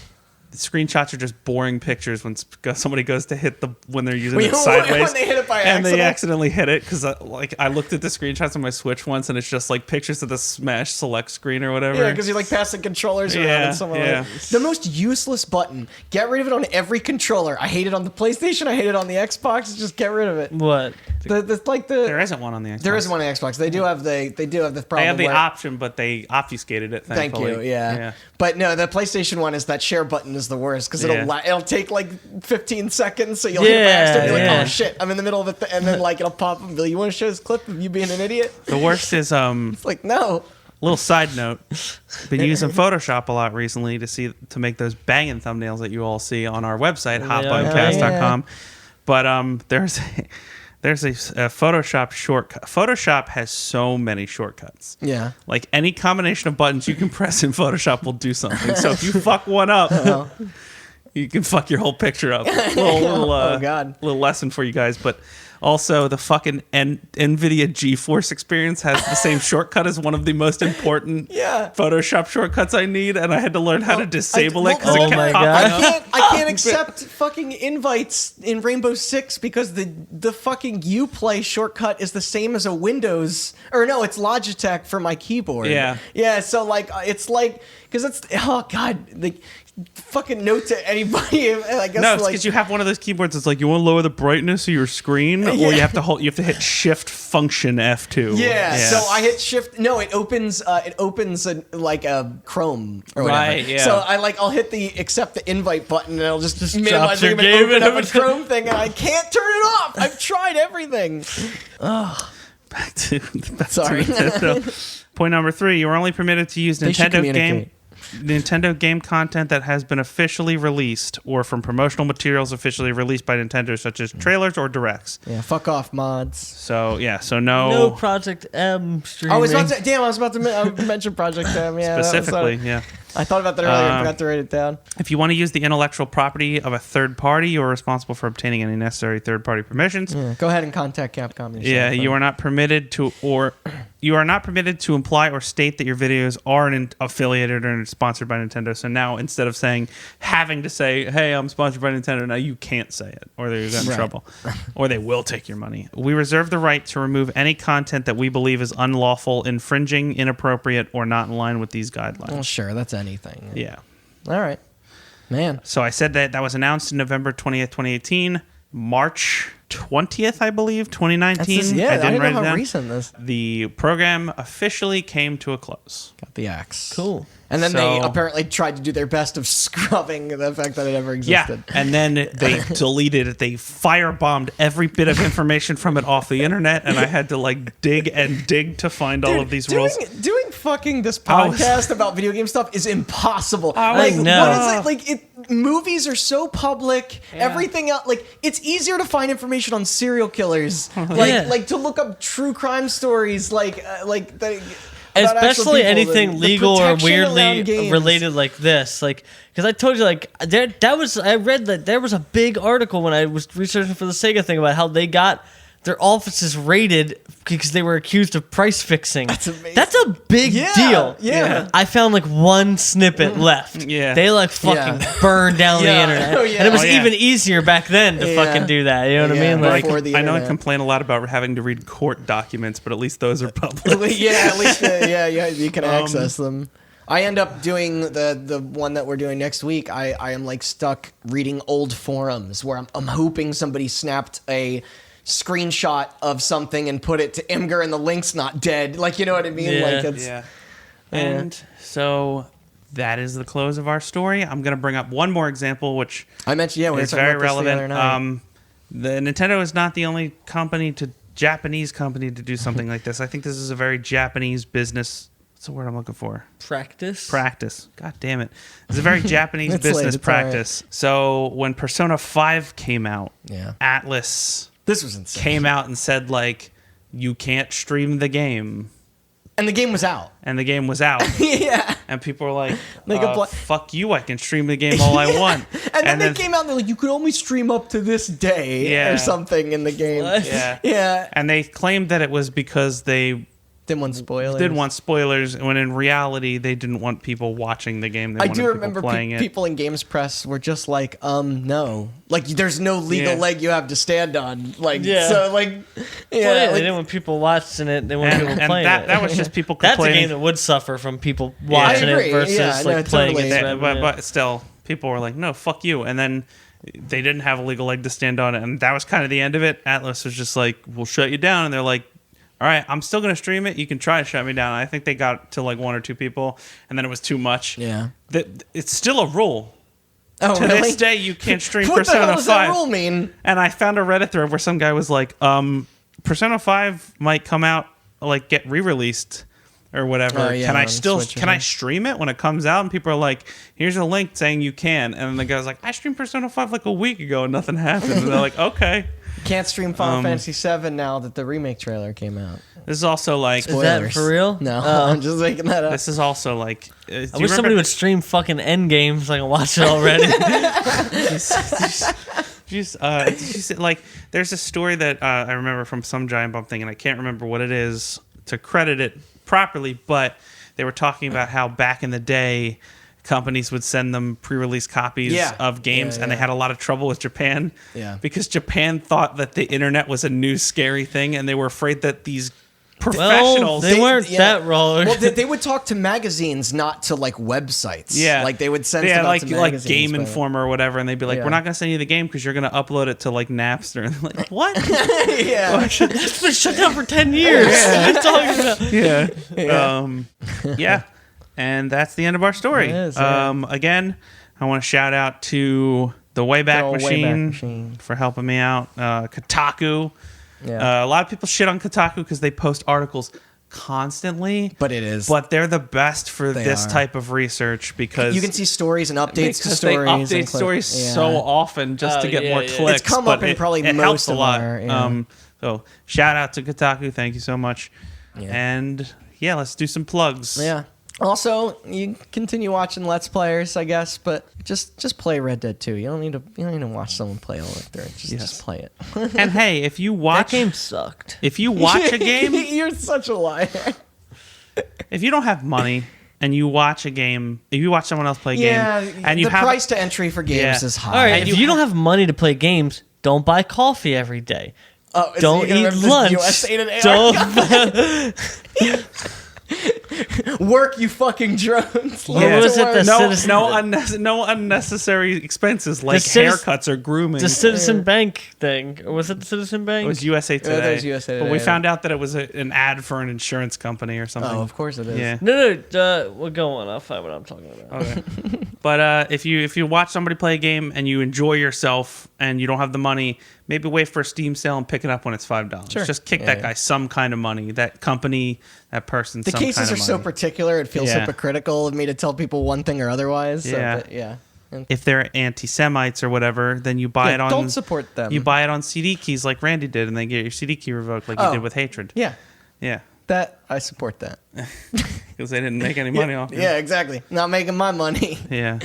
the screenshots are just boring pictures when somebody goes to hit when they're using it sideways. When they hit it by and accident. they accidentally hit it because I looked at the screenshots on my Switch once and it's just like pictures of the Smash Select screen or whatever. Yeah, because you're like passing controllers around and someone like, the most useless button. Get rid of it on every controller. I hate it on the PlayStation. I hate it on the Xbox. Just get rid of it. What? There isn't one on the Xbox. There isn't one on the Xbox. They do have the problem. They have the option, but they obfuscated it. Thankfully. Thank you. Yeah. But no, the PlayStation one is that share button is the worst because it'll take like 15 seconds, so you'll hit it by accident. You're like, oh shit, I'm in the middle of it, and then like it'll pop up and be like, you want to show this clip of you being an idiot? The worst is it's like no. Little side note, been using Photoshop a lot recently to make those banging thumbnails that you all see on our website, hotbuncast.com. But there's a Photoshop shortcut. Photoshop has so many shortcuts. Yeah. Like any combination of buttons you can press in Photoshop will do something. So if you fuck one up, you can fuck your whole picture up. Oh God. Little lesson for you guys, but. Also, the fucking NVIDIA GeForce experience has the same shortcut as one of the most important Photoshop shortcuts I need, and I had to learn how to disable it because it kept popping up. I can't accept fucking invites in Rainbow Six because the fucking Uplay shortcut is the same as a Windows, or no, it's Logitech for my keyboard. Yeah, so like, it's like, because it's, oh God, like, fucking note to anybody. I guess no, it's because you have one of those keyboards. It's like you want to lower the brightness of your screen, or you have to hit Shift Function F2. Yeah. So I hit Shift. No, it opens like a Chrome or whatever. Right. Yeah. So I'll hit the accept the invite button, and it'll just minimize your game and game open up a Chrome thing, and I can't turn it off. I've tried everything. Back to Sorry. Point number 3: you are only permitted to use Nintendo game content that has been officially released or from promotional materials officially released by Nintendo, such as trailers or directs. Yeah, fuck off, mods. So no. No Project M streaming. I was about to mention Project M. Yeah, specifically. Yeah. I thought about that earlier. I forgot to write it down. If you want to use the intellectual property of a third party, you are responsible for obtaining any necessary third-party permissions. Go ahead and contact Capcom. You are not permitted to imply or state that your videos are affiliated or sponsored by Nintendo. So now, instead of having to say, "Hey, I'm sponsored by Nintendo," now you can't say it, or they're in trouble, or they will take your money. We reserve the right to remove any content that we believe is unlawful, infringing, inappropriate, or not in line with these guidelines. Well, sure, that's anything. Yeah. All right. Man. So I said that was announced in November 20th, 2018. March 20th, I believe, 2019. I didn't know write it how down. recent this. The program officially came to a close. Got the axe. Cool. And then So- they apparently tried to do their best of scrubbing the fact that it ever existed. Yeah, and then they deleted it. They firebombed every bit of information from it off the internet, and I had to like dig to find all of these rules. Doing fucking this I was- podcast about video game stuff is impossible. I know. What is it? Like, movies are so public. Everything else, like, it's easier to find information on serial killers. Yeah. Like to look up true crime stories. About actual Especially people, anything the legal or protection weirdly around games. related like this, like because I told you like I read that there was a big article when I was researching for the Sega thing about how they got their offices raided because they were accused of price fixing. That's amazing. That's a big deal. Yeah. I found like one snippet left. Yeah. They like fucking Yeah. burned down the Yeah. internet. Oh, yeah. And it was Oh, yeah. even easier back then to Yeah. fucking do that. You know what I Yeah, mean? Like before the I know I internet. complain a lot about having to read court documents, but at least those are public. Yeah, at least you can access them. I end up doing the one that we're doing next week. I am like stuck reading old forums where I'm hoping somebody snapped a screenshot of something and put it to Imgur and the link's not dead. Like, you know what I mean? Yeah. Like it's Yeah. And so that is the close of our story. I'm going to bring up one more example, which I mentioned. Yeah, we were is talking very about this the other relevant. night. The Nintendo is not the only Japanese company to do something like this. I think this is a very Japanese business. What's the word I'm looking for? Practice. God damn it. It's a very Japanese It's late, business it's all right. practice. So when Persona 5 came out, Yeah. Atlas This was insane. came out and said, like, you can't stream the game. And the game was out. And the game was out. Yeah. And people were like, Like a bla- fuck you, I can stream the game all I want. And then they came out and they're like, you could only stream up to this day Yeah. or something in the game. What? Yeah. Yeah. And they claimed that it was because they Didn't want spoilers. didn't want spoilers, when in reality, they didn't want people watching the game. They I wanted do people remember playing it. people in Games Press were just like, no. Like, there's no legal Yeah. leg you have to stand on. Like, Yeah. so, like, yeah. Well, yeah, they like, didn't want people watching it. They wanted people And playing it. that was just people That's a complaining. game that would suffer from people watching I agree. it versus Yeah, no, like playing totally. it. They- but still, people were like, no, fuck you. And then they didn't have a legal leg to stand on it. And that was kind of the end of it. Atlas was just like, we'll shut you down. And they're like, all right, I'm still going to stream it. You can try to shut me down. I think they got to like one or two people, and then it was too much. Yeah. It's still a rule. Oh, To really? this day, you can't stream What the Persona hell does 5. that rule mean? And I found a Reddit thread where some guy was like, Persona 5 might come out, like get re-released or whatever. Oh, yeah, Can I on still Switch, can yeah. I stream it when it comes out? And people are like, here's a link saying you can. And then the guy's like, I streamed Persona 5 like a week ago and nothing happened. And they're like, okay. Can't stream Final Fantasy VII now that the remake trailer came out. This is also like Is that for real? No, Oh. I'm just making that up. this is also like I wish somebody would stream fucking Endgame so I can watch it already. like there's a story that I remember from some Giant Bomb thing, and I can't remember what it is to credit it properly, but they were talking about how back in the day companies would send them pre-release copies Yeah. of games, Yeah, and they yeah. had a lot of trouble with Japan. Yeah. Because Japan thought that the internet was a new scary thing, and they were afraid that these well, professionals they weren't that wrong. Well, they would talk to magazines, not to like websites. Yeah, like they would send yeah, stuff out like to magazines. Game but- Informer or whatever, and they'd be like, Yeah. "We're not going to send you the game because you're going to upload it to like Napster." And they're like, "What?" yeah, It's been shut down for 10 years. What are you talking about? Yeah. And that's the end of our story. It is, yeah. Again, I want to shout out to the Wayback The Wayback Machine, Machine. for helping me out. Kotaku. yeah. A lot of people shit on Kotaku because they post articles constantly. But it is. But they're the best for They this are. type of research because you can see stories and updates to because stories. they update and clip- stories yeah. so often just to Oh, get yeah, more yeah. clicks. It's come but up in probably it most helps a of lot. our- yeah. So shout out to Kotaku. Thank you so much. Yeah. And yeah, let's do some plugs. Yeah. Also, you can continue watching Let's Players, I guess, but just play Red Dead 2. You don't need to watch someone play all the way through it. Just play it. And hey, if you That watch game sucked. if you watch a game, You're such a liar. if you don't have money and you watch a game, if you watch someone else play a Yeah, game, and you the have price to entry for games Yeah. is high. All right, And if you don't have money to play games, don't buy coffee every day. Oh, so Don't you're gonna eat remember this lunch. USA Today article? Don't. Work, you fucking drones. What was it? No unnecessary expenses like Citizen- haircuts or grooming. The Citizen Bank thing. Or was it the Citizen Bank? It was USA Today. that was USA But we Today. found out that it was an ad for an insurance company or something. Oh, of course it is. Yeah. No, we'll go on. I'll find what I'm talking about. Okay. But if you watch somebody play a game and you enjoy yourself and you don't have the money, maybe wait for a Steam sale and pick it up when it's $5. Sure. Just kick that guy some kind of money. That company, that person. The some cases kind are of so money. particular. It feels Yeah. hypocritical of me to tell people one thing or otherwise. So, Yeah. but, yeah. And- If they're anti-Semites or whatever, then you buy Yeah, it on. don't support them. You buy it on CD keys like Randy did, and they get your CD key revoked like you did with Hatred. Yeah, Yeah. that I support that. Because they didn't make any money off it. Yeah, exactly. Not making my money. Yeah.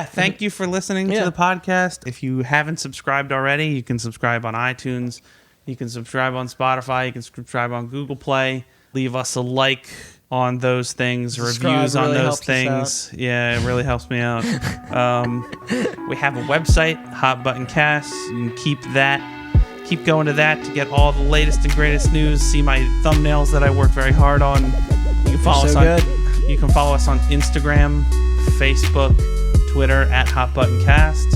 Thank you for listening to the podcast. If you haven't subscribed already, you can subscribe on iTunes. You can subscribe on Spotify. You can subscribe on Google Play. Leave us a like on those things, Subscribe reviews on really those helps us things. Yeah, it really helps me out. We have a website, Hot Button Cast. You can keep going to that to get all the latest and greatest news. See my thumbnails that I work very hard on. You can follow us on. You can follow us on Instagram, Facebook, Twitter at Hot Button Cast.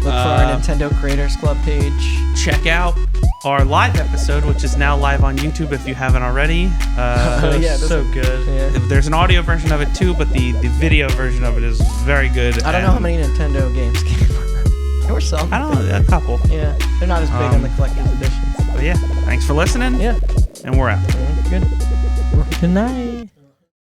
Look for our Nintendo Creators Club page. Check out our live episode, which is now live on YouTube if you haven't already. So good. Yeah. There's an audio version of it too, but the video version of it is very good. I don't know how many Nintendo games came out. There were some. I don't know, a couple. Yeah, they're not as big on the collector's editions. But yeah, thanks for listening. Yeah, And we're out. good. Good night.